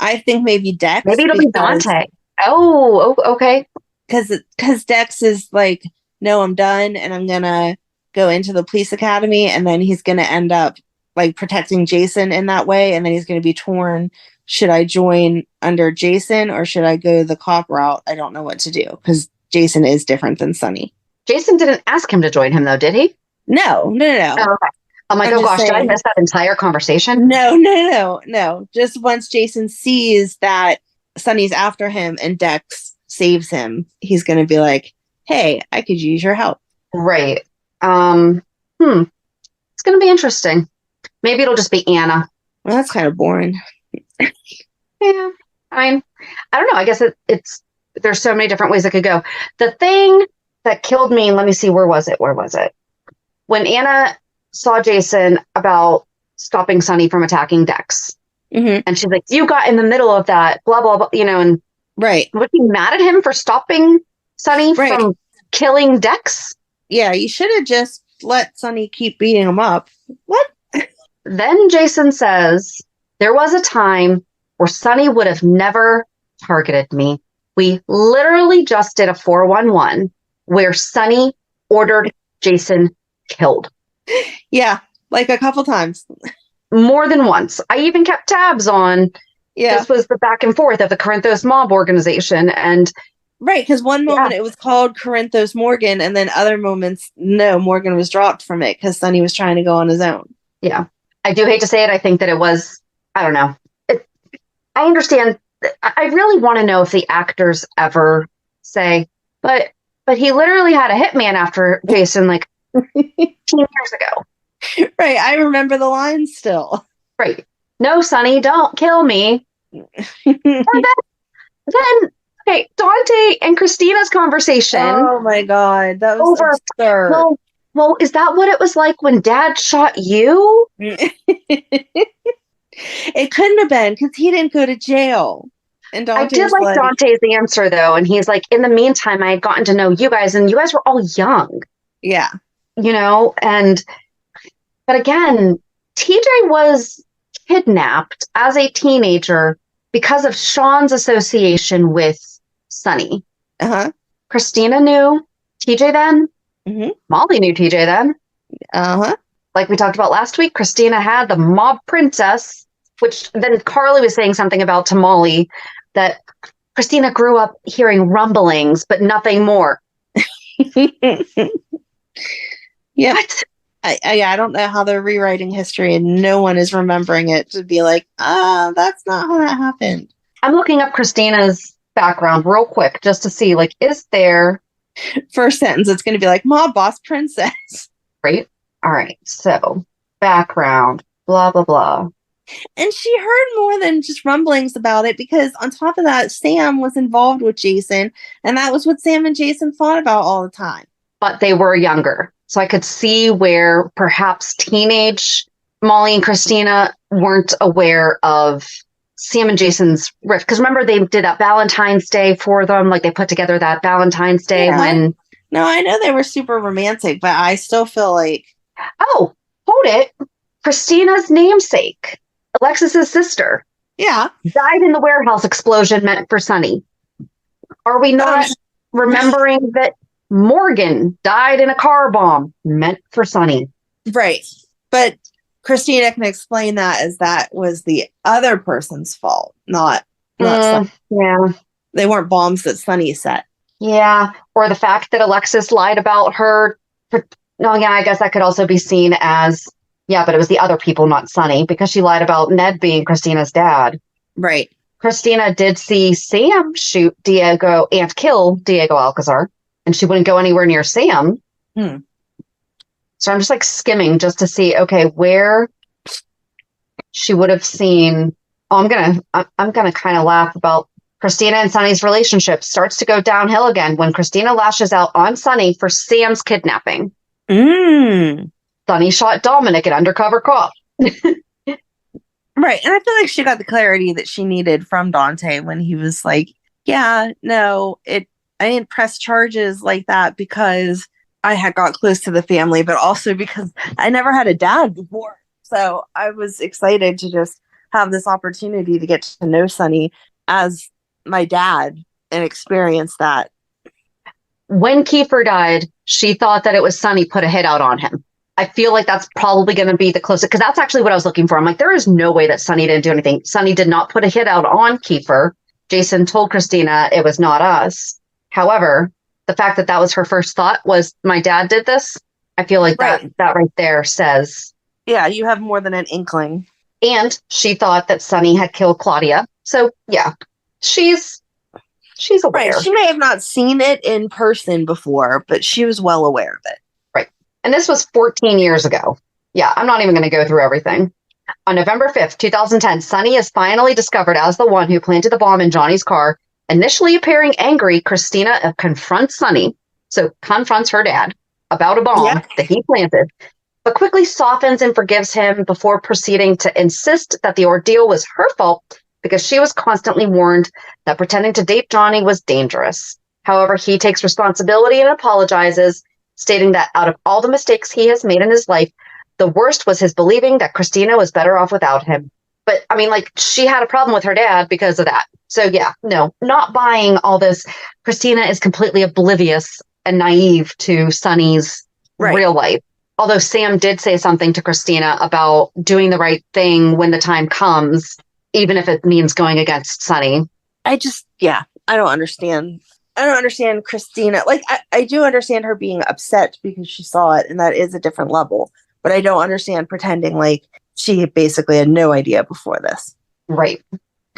I think maybe Dex. Maybe it'll be Dante. Oh, okay. Because Dex is like, no, I'm done, and I'm going to go into the police academy, and then he's going to end up like protecting Jason in that way, and then he's going to be torn. Should I join under Jason or should I go the cop route? I don't know what to do because Jason is different than Sonny. Jason didn't ask him to join him, though, did he? No. Oh, okay. I'm like, oh gosh, did I miss that entire conversation? No. Just once Jason sees that Sonny's after him and Dex saves him, he's going to be like, hey, I could use your help. Right. It's going to be interesting. Maybe it'll just be Anna. Well, that's kind of boring. Yeah. I don't know. I guess it's there's so many different ways it could go. The thing that killed me, let me see, where was it? When Anna saw Jason about stopping Sonny from attacking Dex. Mm-hmm. And she's like, you got in the middle of that, blah, blah, blah, and right. Was he mad at him for stopping Sonny from killing Dex? Yeah, you should have just let Sonny keep beating him up. What? Then Jason says, there was a time where Sonny would have never targeted me. We literally just did a 411 where Sonny ordered Jason killed. Yeah, like a couple times. More than once. I even kept tabs on. Yeah. This was the back and forth of the Corinthos mob organization. And right, because one moment it was called Corinthos Morgan, and then other moments, no, Morgan was dropped from it because Sonny was trying to go on his own. Yeah. I do hate to say it. I think that it was, I don't know. I understand. I really want to know if the actors ever say, but he literally had a hitman after Jason like 10 years ago. Right. I remember the line still. Right. No, Sonny, don't kill me. And then, okay, Dante and Kristina's conversation. Oh my God. That was absurd. Well, is that what it was like when Dad shot you? It couldn't have been because he didn't go to jail. And I did like Dante's answer, though. And he's like, in the meantime, I had gotten to know you guys, and you guys were all young. Yeah. But again, TJ was kidnapped as a teenager because of Sean's association with Sonny. Uh-huh. Kristina knew TJ then. Mm-hmm. Molly knew TJ then. Uh-huh. Like we talked about last week, Kristina had the mob princess, which then Carly was saying something about to Molly that Kristina grew up hearing rumblings, but nothing more. Yeah. I don't know how they're rewriting history and no one is remembering it to be like, that's not how that happened. I'm looking up Kristina's background real quick just to see, like, is there... First sentence, it's going to be like, mob boss princess. Right? All right. So, background, blah, blah, blah. And she heard more than just rumblings about it because on top of that, Sam was involved with Jason. And that was what Sam and Jason fought about all the time. But they were younger. So I could see where perhaps teenage Molly and Kristina weren't aware of Sam and Jason's rift. Because remember, they did that Valentine's Day for them. Like they put together that Valentine's Day when... No, I know they were super romantic, but I still feel like... Oh, hold it. Kristina's namesake, Alexis's sister. Yeah. Died in the warehouse explosion meant for Sonny. Are we not remembering that Morgan died in a car bomb meant for Sonny? Right. But Kristina can explain that as that was the other person's fault, not Sonny. Yeah. They weren't bombs that Sonny set. Yeah. Or the fact that Alexis lied about her. No, yeah, I guess that could also be seen as, yeah, but it was the other people, not Sonny, because she lied about Ned being Kristina's dad. Right. Kristina did see Sam shoot Diego and kill Diego Alcazar, and she wouldn't go anywhere near Sam. So I'm just like skimming just to see, okay, where she would have seen. Oh, I'm gonna kind of laugh about Kristina and Sonny's relationship starts to go downhill again when Kristina lashes out on Sonny for Sam's kidnapping. Sonny shot Dominic, an undercover cop. Right. And I feel like she got the clarity that she needed from Dante when he was like, yeah, no, I didn't press charges like that because I had got close to the family, but also because I never had a dad before. So I was excited to just have this opportunity to get to know Sonny as my dad and experience that. When Kiefer died, she thought that it was Sonny put a hit out on him. I feel like that's probably going to be the closest, because that's actually what I was looking for. I'm like, there is no way that Sonny didn't do anything. Sonny did not put a hit out on Kiefer. Jason told Kristina it was not us. However, the fact that that was her first thought was, my dad did this. I feel like that right there says. Yeah, you have more than an inkling. And she thought that Sonny had killed Claudia. So yeah, she's aware. Right. She may have not seen it in person before, but she was well aware of it. Right. And this was 14 years ago. Yeah, I'm not even going to go through everything. On November 5th, 2010, Sonny is finally discovered as the one who planted the bomb in Johnny's car. Initially appearing angry, Kristina confronts Sonny, so confronts her dad, about a bomb that he planted, but quickly softens and forgives him before proceeding to insist that the ordeal was her fault because she was constantly warned that pretending to date Johnny was dangerous. However, he takes responsibility and apologizes, stating that out of all the mistakes he has made in his life, the worst was his believing that Kristina was better off without him. But I mean, like, she had a problem with her dad because of that. So yeah, no, not buying all this. Kristina is completely oblivious and naive to Sonny's real life. Although Sam did say something to Kristina about doing the right thing when the time comes, even if it means going against Sonny. I don't understand. I don't understand Kristina. Like, I do understand her being upset because she saw it, and that is a different level. But I don't understand pretending like she basically had no idea before this. Right.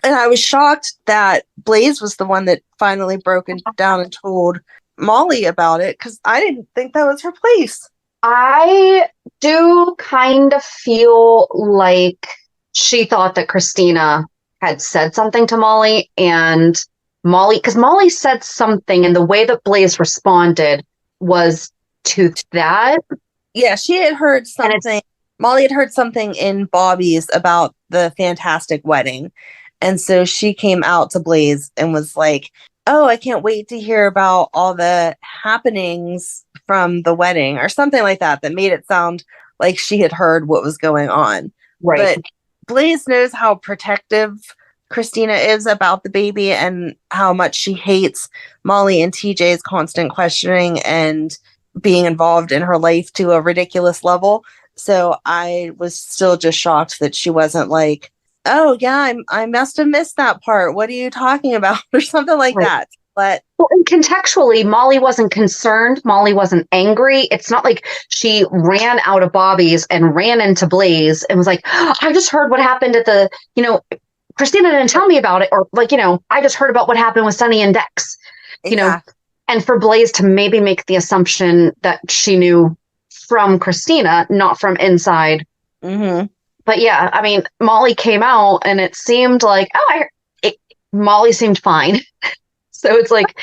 And I was shocked that Blaze was the one that finally broke down and told Molly about it, because I didn't think that was her place. I do kind of feel like she thought that Kristina had said something to Molly, and Molly, because Molly said something, and the way that Blaze responded was to that. Yeah, she had heard something. Molly had heard something in Bobby's about the fantastic wedding. And so she came out to Blaze and was like, oh, I can't wait to hear about all the happenings from the wedding, or something like that, that made it sound like she had heard what was going on. Right. But Blaze knows how protective Kristina is about the baby and how much she hates Molly and TJ's constant questioning and being involved in her life to a ridiculous level. So I was still just shocked that she wasn't like, oh yeah, I must have missed that part. What are you talking about? Or something like that. But and contextually, Molly wasn't concerned. Molly wasn't angry. It's not like she ran out of Bobby's and ran into Blaze and was like, oh, I just heard what happened at the, Kristina didn't tell me about it. Or like, I just heard about what happened with Sonny and Dex, and for Blaze to maybe make the assumption that she knew from Kristina, not from inside. Mm-hmm. But yeah, I mean, Molly came out and it seemed like, Molly seemed fine. So it's like,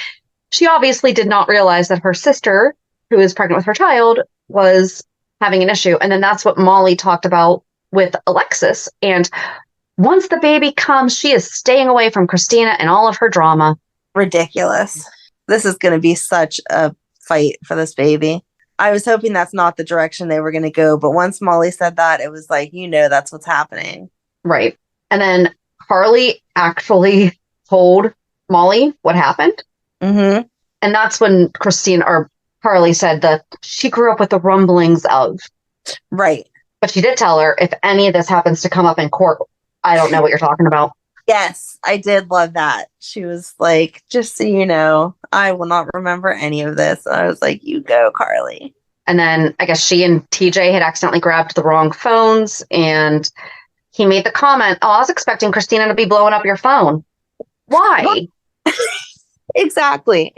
she obviously did not realize that her sister, who is pregnant with her child, was having an issue. And then that's what Molly talked about with Alexis. And once the baby comes, she is staying away from Kristina and all of her drama. Ridiculous. This is going to be such a fight for this baby. I was hoping that's not the direction they were going to go. But once Molly said that, it was like, that's what's happening. Right. And then Carly actually told Molly what happened. Mm-hmm. And that's when Kristina or Carly said that she grew up with the rumblings of. Right. But she did tell her, if any of this happens to come up in court, I don't know what you're talking about. Yes, I did love that. She was like, just so you know, I will not remember any of this. And I was like, you go, Carly. And then I guess she and TJ had accidentally grabbed the wrong phones. And he made the comment, I was expecting Kristina to be blowing up your phone. Why? Exactly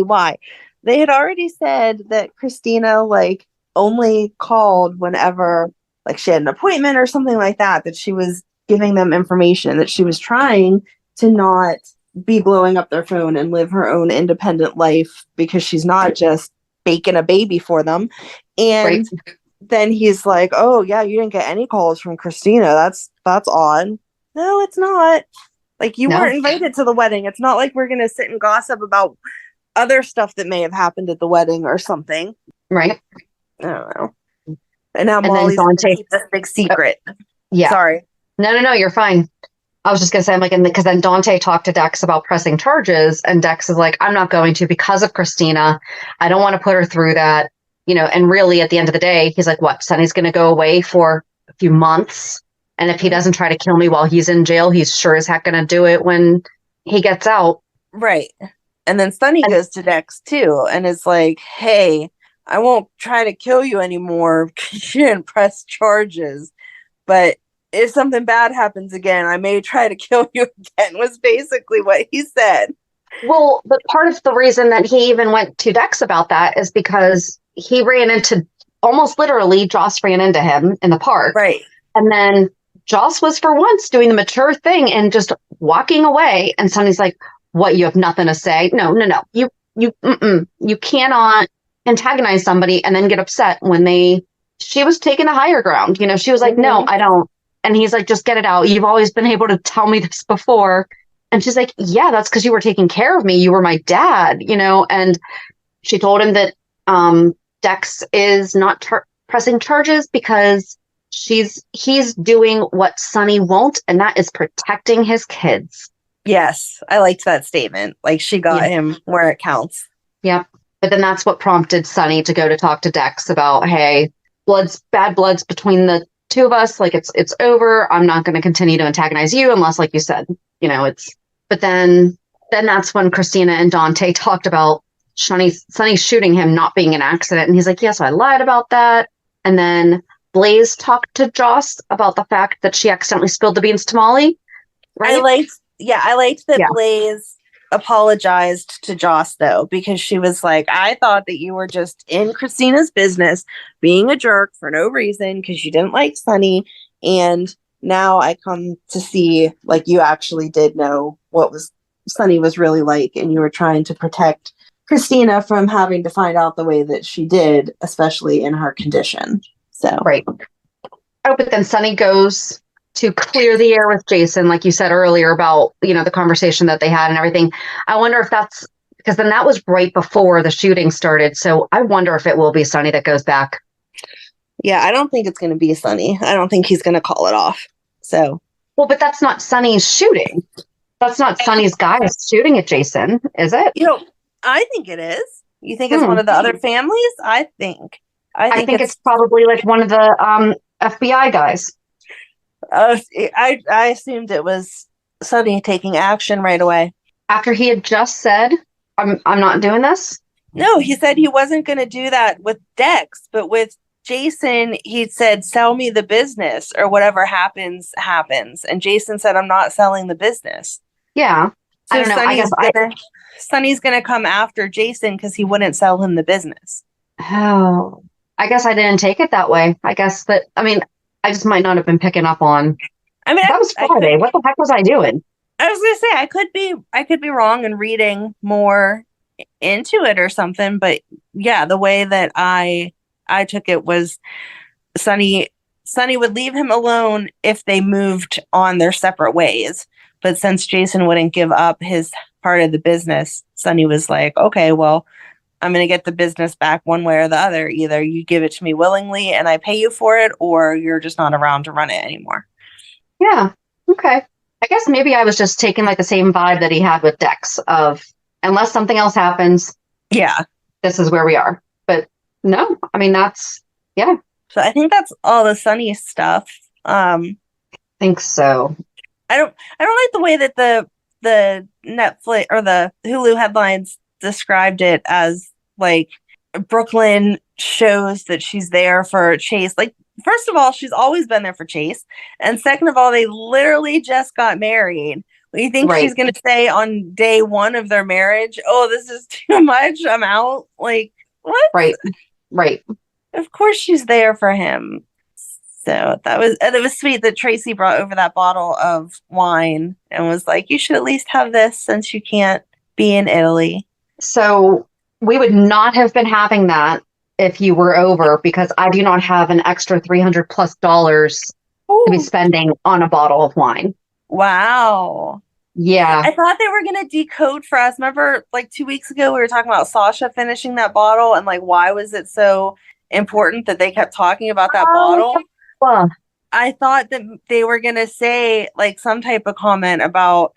why. They had already said that Kristina only called whenever she had an appointment or something like that, that she was giving them information, that she was trying to not be blowing up their phone and live her own independent life, because she's not just baking a baby for them. And then he's like, oh yeah, you didn't get any calls from Kristina. that's odd. No, it's not. Like, you No. weren't invited to the wedding. It's not like we're going to sit and gossip about other stuff that may have happened at the wedding or something. Right. I don't know. And now And then Molly's going to Dante. keep this big secret. Yeah. Sorry. No, you're fine. I was just going to say, I'm like, because then Dante talked to Dex about pressing charges, and Dex is like, I'm not going to because of Kristina. I don't want to put her through that, and really at the end of the day, he's like, what? Sonny's going to go away for a few months. And if he doesn't try to kill me while he's in jail, he's sure as heck going to do it when he gets out. Right. And then Sonny goes to Dex too and is like, hey, I won't try to kill you anymore because you didn't press charges. But if something bad happens again, I may try to kill you again, was basically what he said. Well, but part of the reason that he even went to Dex about that is because he ran into, almost literally, Joss ran into him in the park. Right. And then Joss was for once doing the mature thing and just walking away. And Sonny's like, what, you have nothing to say? No. You cannot antagonize somebody and then get upset when she was taking a higher ground. She was like, no, I don't. And he's like, just get it out. You've always been able to tell me this before. And she's like, yeah, that's because you were taking care of me. You were my dad, and she told him that Dex is not pressing charges because he's doing what Sonny won't, and that is protecting his kids. Yes, I liked that statement. Like, she got him where it counts. Yep. But then that's what prompted Sonny to go to talk to Dex about, hey, bad blood's between the two of us. Like, it's over. I'm not going to continue to antagonize you unless, like you said, but then that's when Kristina and Dante talked about Sonny shooting him not being an accident. And he's like, yes, I lied about that. And then Blaze talked to Joss about the fact that she accidentally spilled the beans to Molly. Right? I liked that Blaze apologized to Joss, though, because she was like, I thought that you were just in Kristina's business being a jerk for no reason because you didn't like Sonny. And now I come to see, like, you actually did know what Sonny was really like, and you were trying to protect Kristina from having to find out the way that she did, especially in her condition. So right. Oh, but then Sonny goes to clear the air with Jason, like you said earlier about, the conversation that they had and everything. I wonder if that's because then that was right before the shooting started. So I wonder if it will be Sonny that goes back. Yeah, I don't think it's going to be Sonny. I don't think he's going to call it off. So, well, but that's not Sonny's shooting. That's not Sonny's guys shooting at Jason, is it? I think it is. You think it's one of the other families? I think it's probably like one of the FBI guys. I assumed it was Sonny taking action right away. After he had just said, I'm not doing this? No, he said he wasn't going to do that with Dex, but with Jason, he said, sell me the business or whatever happens. And Jason said, I'm not selling the business. Yeah. So I don't know. Sonny's going to come after Jason because he wouldn't sell him the business. Oh, I guess I didn't take it that way. I just might not have been picking up on. That was Friday. What the heck was I doing? I was going to say, I could be wrong and reading more into it or something. But yeah, the way that I took it was Sonny would leave him alone if they moved on their separate ways. But since Jason wouldn't give up his part of the business, Sonny was like, okay, well, I'm going to get the business back one way or the other. Either you give it to me willingly and I pay you for it, or you're just not around to run it anymore. Yeah. Okay. I guess maybe I was just taking like the same vibe that he had with Dex of unless something else happens. Yeah. This is where we are. But no, that's, yeah. So I think that's all the Sonny stuff. I think so. I don't like the way that the Netflix or the Hulu headlines described it as like Brook Lynn shows that she's there for Chase. Like, first of all, she's always been there for Chase. And second of all, they literally just got married. What, you think she's going to say on day one of their marriage, oh, this is too much, I'm out? Like, what? Right. Of course she's there for him. So it was sweet that Tracey brought over that bottle of wine and was like, you should at least have this since you can't be in Italy. So we would not have been having that if you were over because I do not have an extra $300+ to be spending on a bottle of wine. Wow. Yeah. I thought they were going to decode for us. Remember, like 2 weeks ago, we were talking about Sasha finishing that bottle and like, why was it so important that they kept talking about that bottle? Well, I thought that they were going to say like some type of comment about,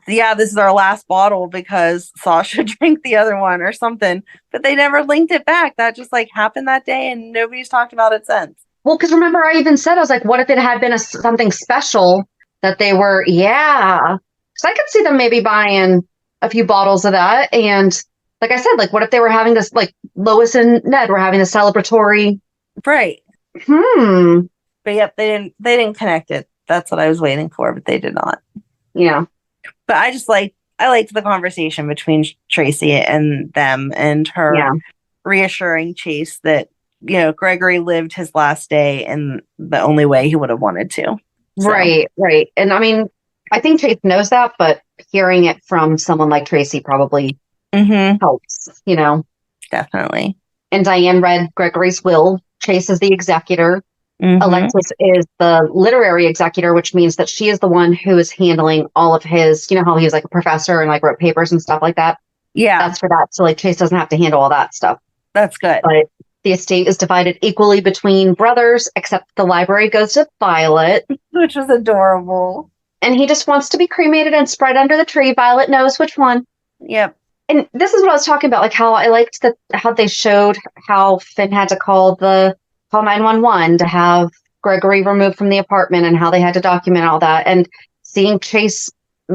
yeah, this is our last bottle because Sasha drank the other one or something, but they never linked it back. That just like happened that day and nobody's talked about it since. well, because remember, I even said, I was like, what if it had been something special that they were, yeah. So I could see them maybe buying a few bottles of that. And like I said, like, what if they were having this, like Lois and Ned were having a celebratory. Right. But yep, they didn't connect it. That's what I was waiting for, but they did not. Yeah. But I liked the conversation between Tracey and them and her reassuring Chase that, you know, Gregory lived his last day in the only way he would have wanted to. So. Right. And I mean, I think Chase knows that, but hearing it from someone like Tracey probably helps, you know. Definitely. And Diane read Gregory's will. Chase is the executor. Alexis is the literary executor, which means that she is the one who is handling all of his, you know, how he was like a professor and like wrote papers and stuff like that. Yeah. That's for that. So like Chase doesn't have to handle all that stuff. That's good. But the estate is divided equally between brothers, except the library goes to Violet. Which is adorable. And he just wants to be cremated and spread under the tree. Violet knows which one. Yep. And this is what I was talking about, like how I liked how they showed how Finn had to call 911 to have Gregory removed from the apartment and how they had to document all that. And seeing Chase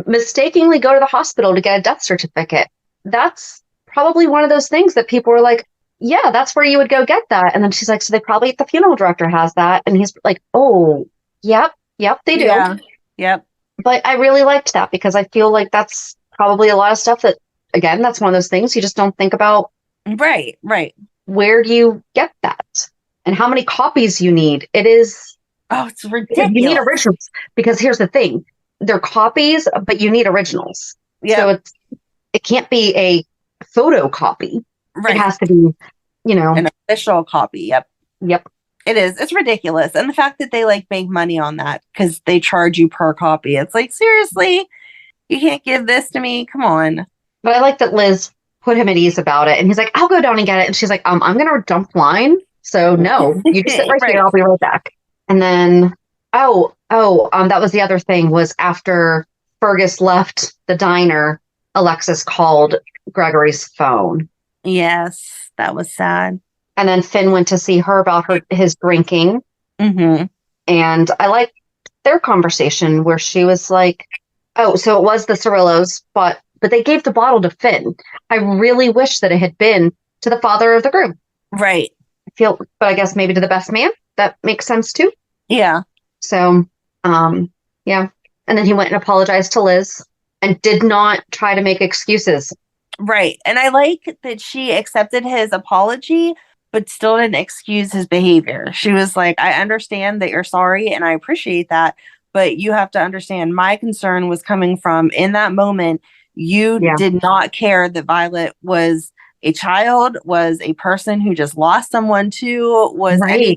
mistakenly go to the hospital to get a death certificate. That's probably one of those things that people were like, yeah, that's where you would go get that. And then she's like, so they probably, the funeral director has that. And he's like, oh, yep, they do. Yeah. Yep. But I really liked that because I feel like that's probably a lot of stuff that, again, that's one of those things you just don't think about. Right. Where do you get that? And how many copies you need? It is. Oh, it's ridiculous. You need originals because here's the thing. They're copies, but you need originals. Yeah. So it can't be a photocopy. Right. It has to be, you know. An official copy. Yep. It is. It's ridiculous. And the fact that they like make money on that because they charge you per copy. It's like, seriously, you can't give this to me. Come on. But I like that Liz put him at ease about it. And he's like, I'll go down and get it. And she's like, I'm going to dump line. So no, you just sit right here. I'll be right back. And then, that was the other thing was after Fergus left the diner, Alexis called Gregory's phone. Yes, that was sad. And then Finn went to see her about his drinking. And I liked their conversation where she was like, oh, so it was the Cirillos, but they gave the bottle to Finn. I really wish that it had been to the father of the groom. Right. But I guess maybe to the best man. That makes sense too. Yeah. So, yeah. And then he went and apologized to Liz and did not try to make excuses. Right. And I like that she accepted his apology, but still didn't excuse his behavior. She was like, I understand that you're sorry and I appreciate that, but you have to understand my concern was coming from in that moment. You did not care that Violet was a child, was a person who just lost someone too, was anything.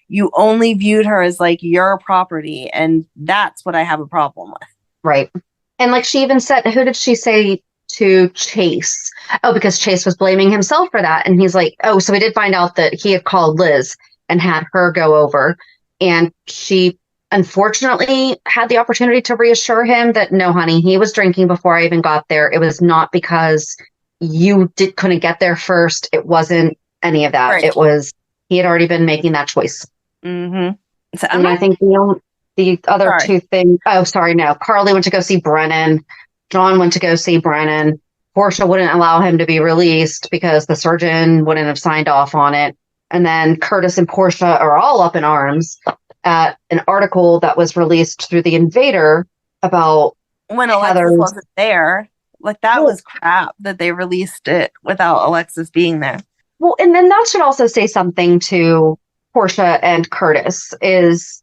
You only viewed her as like your property. And that's what I have a problem with. Right. And like she even said, who did she say to Chase? Oh, because Chase was blaming himself for that. And he's like, oh, so we did find out that he had called Liz and had her go over. And she unfortunately had the opportunity to reassure him that, no, honey, he was drinking before I even got there. It was not because you couldn't get there first. It wasn't any of that. Right. It was, he had already been making that choice. So and I think the other two things, no. Carly went to go see Brennan. John went to go see Brennan. Portia wouldn't allow him to be released because the surgeon wouldn't have signed off on it. And then Curtis and Portia are all up in arms at an article that was released through the Invader about when Alexis wasn't there. Like that was crap that they released it without Alexis being there. Well, and then that should also say something to Portia and Curtis is,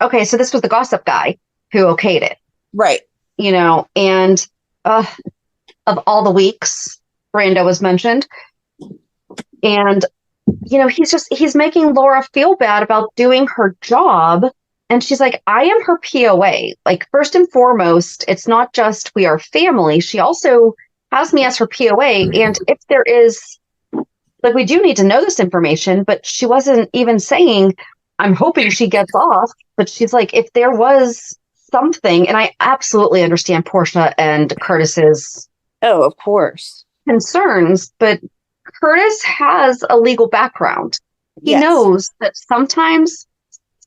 okay, so this was the gossip guy who okayed it. Right. You know, and of all the weeks, Brando was mentioned. And, you know, he's making Laura feel bad about doing her job And she's like, I am her POA. Like, first and foremost, it's not just we are family. She also has me as her POA. And if there is, like, we do need to know this information, but she wasn't even saying, I'm hoping she gets off. But she's like, if there was something, and I absolutely understand Portia and Curtis's of course, concerns, but Curtis has a legal background. He knows that sometimes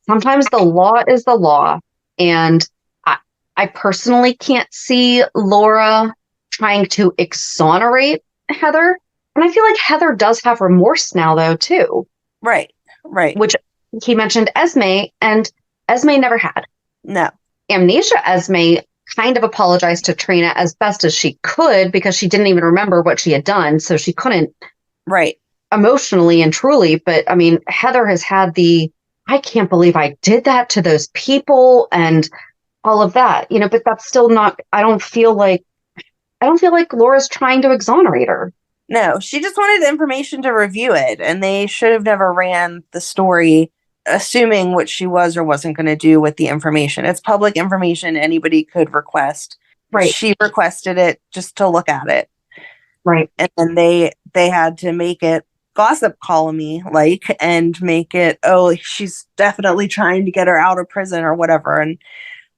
the law is the law. And I personally can't see Laura trying to exonerate Heather. And I feel like Heather does have remorse now, though, too. Right. Which he mentioned Esme, and Esme never had. No. Amnesia Esme kind of apologized to Trina as best as she could because she didn't even remember what she had done. So she couldn't. Right. Emotionally and truly. But I mean, Heather has had I can't believe I did that to those people and all of that, but that's still not, I don't feel like Laura's trying to exonerate her. No, she just wanted the information to review it, and they should have never ran the story assuming what she was or wasn't going to do with the information. It's public information anybody could request. Right. She requested it just to look at it. Right. And then they had to make it gossip column-y, and make it, she's definitely trying to get her out of prison or whatever. And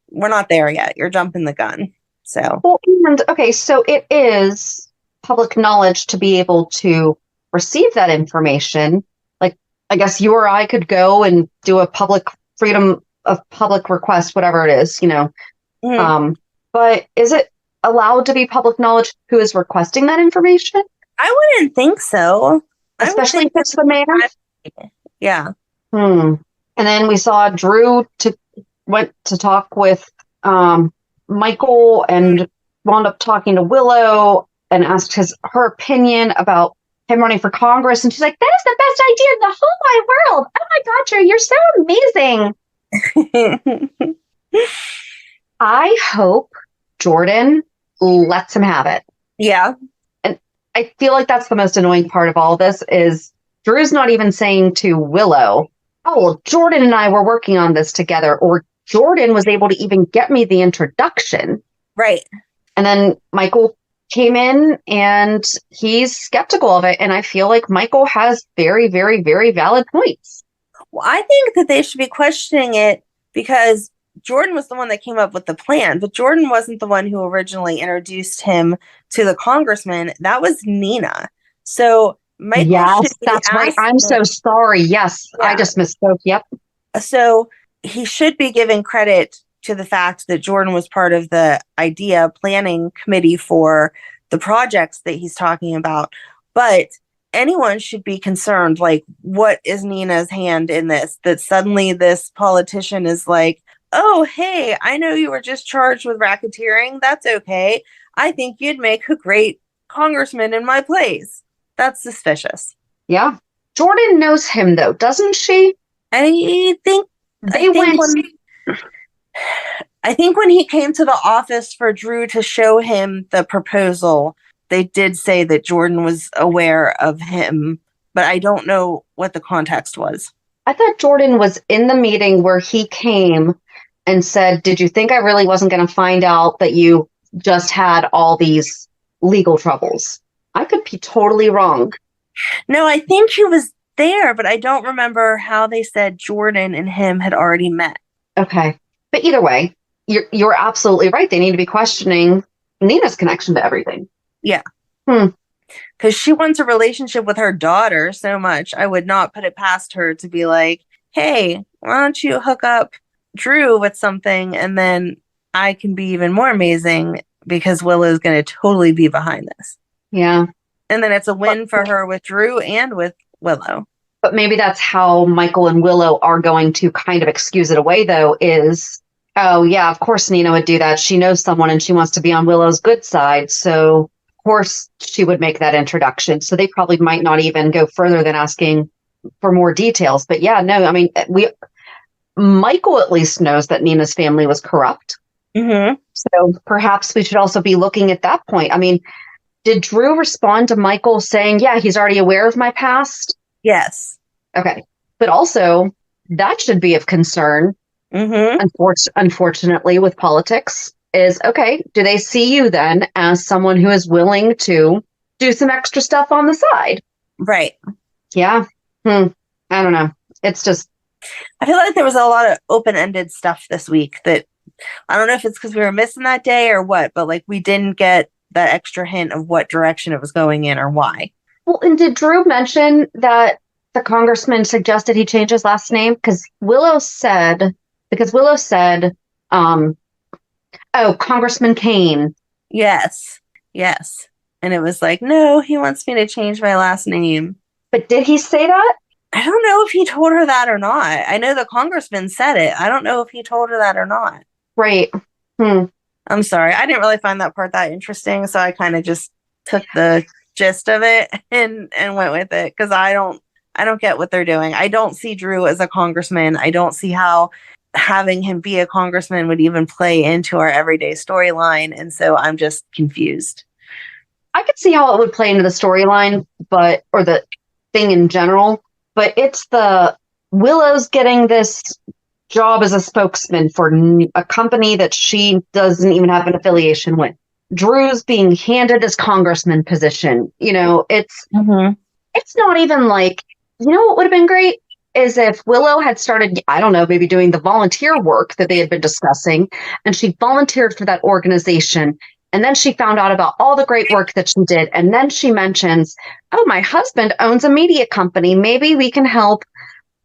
we're not there yet. You're jumping the gun. So. Well, and okay, so it is public knowledge to be able to receive that information. Like, I guess you or I could go and do a public freedom of public request, whatever it is, Mm-hmm. But is it allowed to be public knowledge who is requesting that information? I wouldn't think so. Especially if it's the mayor? Yeah. And then we saw Drew went to talk with Michael and wound up talking to Willow and asked her opinion about him running for Congress. And she's like, that is the best idea in the whole wide world. Oh my God, Drew, you're so amazing. I hope Jordan lets him have it. Yeah. And I feel like that's the most annoying part of all of this is Drew's not even saying to Willow, oh, well, Jordan and I were working on this together, or Jordan was able to even get me the introduction. Right. And then Michael came in and he's skeptical of it. And I feel like Michael has very, very, very valid points. Well, I think that they should be questioning it because Jordan was the one that came up with the plan, but Jordan wasn't the one who originally introduced him to the congressman. That was Nina. So Michael, yes, that's right. I'm so sorry. Yes, yeah. I just misspoke. Yep. So he should be given credit to the fact that Jordan was part of the idea planning committee for the projects that he's talking about. But anyone should be concerned, like, what is Nina's hand in this? That suddenly this politician is like, oh, hey, I know you were just charged with racketeering. That's okay. I think you'd make a great congressman in my place. That's suspicious. Yeah. Jordan knows him, though, doesn't she? I think when he came to the office for Drew to show him the proposal, they did say that Jordan was aware of him, but I don't know what the context was. I thought Jordan was in the meeting where he came and said, did you think I really wasn't going to find out that you just had all these legal troubles? I could be totally wrong. No, I think he was there, but I don't remember how they said Jordan and him had already met. Okay. But either way, you're absolutely right. They need to be questioning Nina's connection to everything. Yeah. Because she wants a relationship with her daughter so much. I would not put it past her to be like, hey, why don't you hook up Drew with something and then I can be even more amazing because Willow's going to totally be behind this. Yeah. And then it's a win for her with Drew and with Willow. But maybe that's how Michael and Willow are going to kind of excuse it away, though, is, oh, yeah, of course Nina would do that. She knows someone and she wants to be on Willow's good side. So, of course, she would make that introduction. So they probably might not even go further than asking for more details. But yeah, no, I mean, Michael at least knows that Nina's family was corrupt. Mm-hmm. So perhaps we should also be looking at that point. I mean, did Drew respond to Michael saying, yeah, he's already aware of my past? Yes. Okay. But also, that should be of concern Mm-hmm. Unfortunately, with politics, is okay. Do they see you then as someone who is willing to do some extra stuff on the side? Right. Yeah. I don't know. It's just. I feel like there was a lot of open-ended stuff this week that I don't know if it's because we were missing that day or what, but like we didn't get that extra hint of what direction it was going in or why. Well, and did Drew mention that the congressman suggested he change his last name? Because Willow said, oh, Congressman Kane. Yes. And it was like, no, he wants me to change my last name. But did he say that? I don't know if he told her that or not. I know the congressman said it. I don't know if he told her that or not. Right. I'm sorry. I didn't really find that part that interesting, so I kind of just took the gist of it and went with it because I don't get what they're doing. I don't see Drew as a congressman. I don't see how having him be a congressman would even play into our everyday storyline, and so I'm just confused. I could see how it would play into the storyline, or the thing in general, but it's the Willow's getting this job as a spokesman for a company that she doesn't even have an affiliation with. Drew's being handed this congressman position. It's not even like, what would have been great is if Willow had started, I don't know, maybe doing the volunteer work that they had been discussing, and she volunteered for that organization. And then she found out about all the great work that she did. And then she mentions, oh, my husband owns a media company. Maybe we can help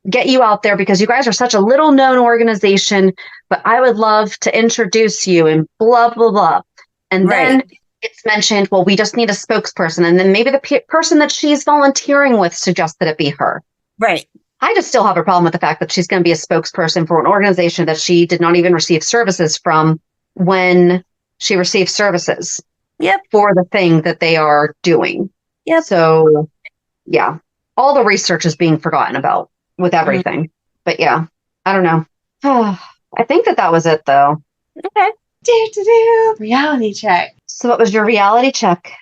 get you out there because you guys are such a little known organization, but I would love to introduce you and blah, blah, blah. And then it's mentioned, well, we just need a spokesperson. And then maybe the person that she's volunteering with suggests that it be her. Right. I just still have a problem with the fact that she's going to be a spokesperson for an organization that she did not even receive services from when she received services for the thing that they are doing. Yep. So, yeah, all the research is being forgotten about with everything. But yeah, I don't know. I think that was it, though. Okay. Reality check. So what was your reality check?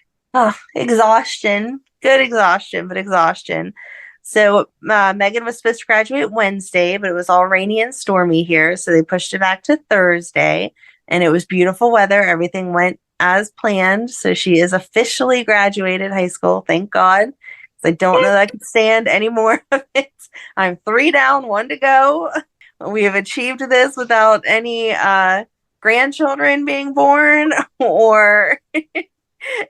Exhaustion. Good exhaustion, but exhaustion. So Megan was supposed to graduate Wednesday, but it was all rainy and stormy here. So they pushed it back to Thursday. And it was beautiful weather. Everything went as planned. So she is officially graduated high school. Thank God. I don't know that I can stand any more of it. I'm 3 down, 1 to go. We have achieved this without any grandchildren being born or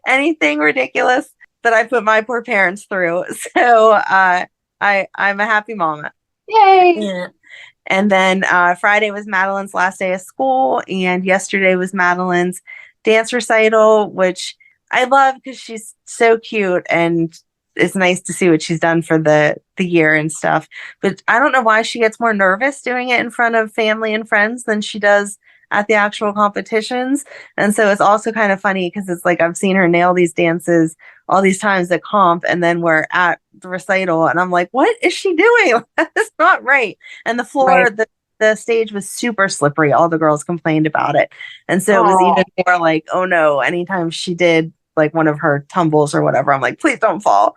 anything ridiculous that I put my poor parents through. So I'm a happy mama. Yay! Yeah. And then Friday was Madeline's last day of school, and yesterday was Madeline's dance recital, which I love because she's so cute, and it's nice to see what she's done for the year and stuff. But I don't know why she gets more nervous doing it in front of family and friends than she does at the actual competitions. And so it's also kind of funny because it's like I've seen her nail these dances all these times at comp, and then we're at the recital and I'm like, what is she doing? That's not right. And the floor, the stage was super slippery. All the girls complained about it. And so it was even more like, oh no, anytime she did like one of her tumbles or whatever, I'm like, please don't fall.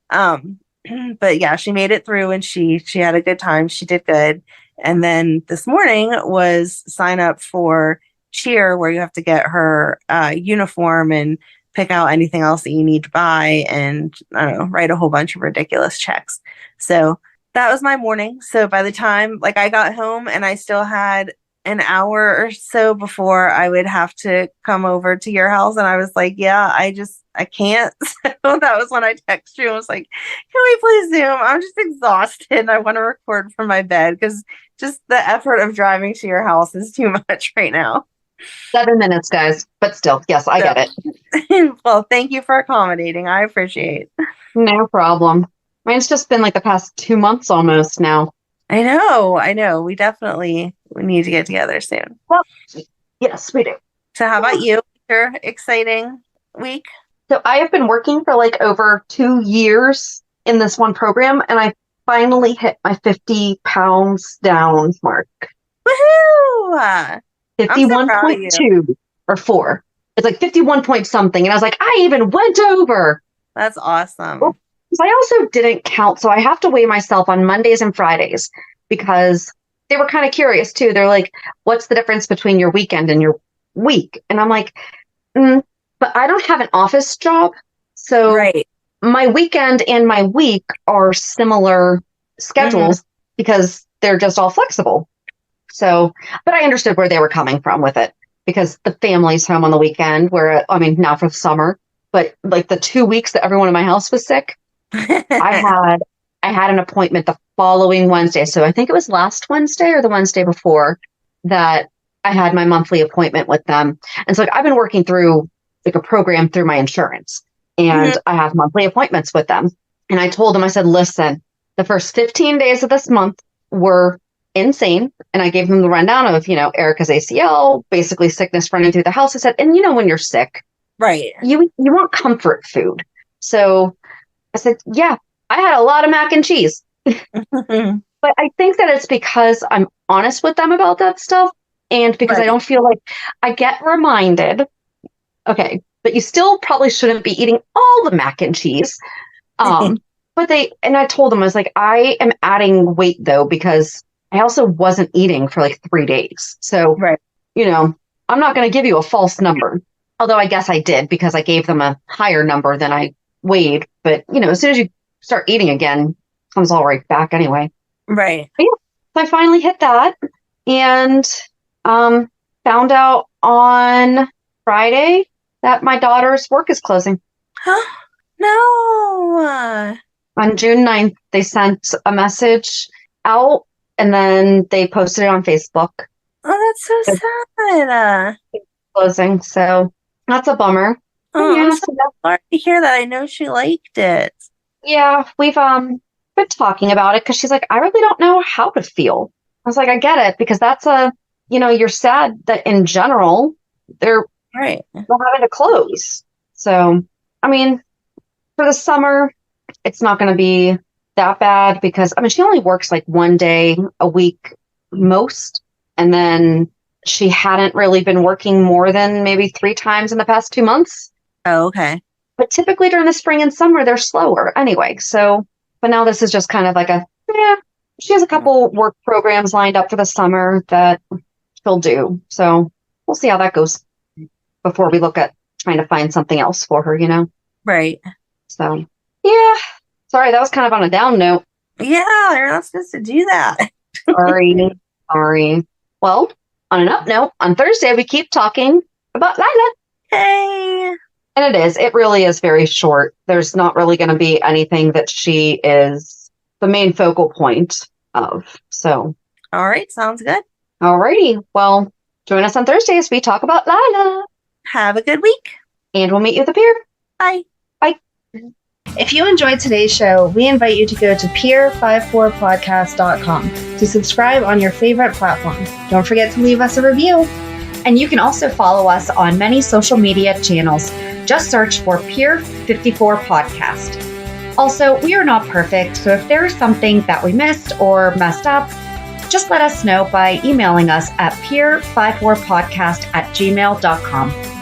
But yeah, she made it through and she had a good time. She did good. And then this morning was sign up for cheer, where you have to get her uniform and pick out anything else that you need to buy and I don't know, write a whole bunch of ridiculous checks. So that was my morning. So by the time like I got home and I still had an hour or so before I would have to come over to your house, and I was like, yeah, I can't. So that was when I texted you. I was like, can we please Zoom? I'm just exhausted. I want to record from my bed because just the effort of driving to your house is too much right now. 7 minutes, guys. But still, yes, I get it. Well, thank you for accommodating. I appreciate it. No problem. Mine's just been like the past 2 months almost now. I know. We need to get together soon. Well, yes, we do. So how about you? Your exciting week? So I have been working for like over 2 years in this one program, and I finally hit my 50 pounds down mark. Woohoo! 51.2 or 4. It's like 51 point something. And I was like, I even went over. That's awesome. Well, I also didn't count. So I have to weigh myself on Mondays and Fridays because they were kind of curious too. They're like, what's the difference between your weekend and your week? And I'm like, but I don't have an office job. So my weekend and my week are similar schedules because they're just all flexible. So, but I understood where they were coming from with it because the family's home on the weekend now for the summer, but like the 2 weeks that everyone in my house was sick, I had an appointment the following Wednesday. So I think it was last Wednesday or the Wednesday before that I had my monthly appointment with them. And so I've been working through like a program through my insurance and I have monthly appointments with them. And I told them, I said, listen, the first 15 days of this month were insane. And I gave them the rundown of, Erica's ACL, basically sickness running through the house. I said, and when you're sick, you want comfort food. So I said, yeah, I had a lot of mac and cheese. But I think that it's because I'm honest with them about that stuff. And because I don't feel like I get reminded, okay, but you still probably shouldn't be eating all the mac and cheese. But I told them, I was like, I am adding weight though, because I also wasn't eating for like 3 days. So, I'm not going to give you a false number. Although I guess I did because I gave them a higher number than I weighed. But, as soon as you start eating again, it comes all right back anyway. Right. But so I finally hit that and found out on Friday that my daughter's work is closing. No. On June 9th, they sent a message out and then they posted it on Facebook. Oh, that's so sad. Closing. So that's a bummer. Oh, I'm so sorry to hear that. I know she liked it. Yeah, we've been talking about it because she's like, I really don't know how to feel. I was like, I get it because that's you're sad that in general they're having to close. So, I mean, for the summer, it's not going to be that bad because she only works like 1 day a week most. And then she hadn't really been working more than maybe 3 times in the past 2 months. Oh, okay. But typically during the spring and summer, they're slower anyway. So, but now this is just kind of like she has a couple work programs lined up for the summer that she'll do. So we'll see how that goes before we look at trying to find something else for her, Right. So, yeah. Sorry, that was kind of on a down note. Yeah, you're not supposed to do that. Sorry. Well, on an up note, on Thursday, we keep talking about Lila. Hey. And it really is very short. There's not really going to be anything that she is the main focal point of. So. All right. Sounds good. All righty. Well, join us on Thursday as we talk about Lila. Have a good week. And we'll meet you at the pier. Bye. Bye. If you enjoyed today's show, we invite you to go to pier54podcast.com to subscribe on your favorite platform. Don't forget to leave us a review. And you can also follow us on many social media channels. Just search for Pier 54 Podcast. Also, we are not perfect, so if there is something that we missed or messed up, just let us know by emailing us at pier54podcast@gmail.com.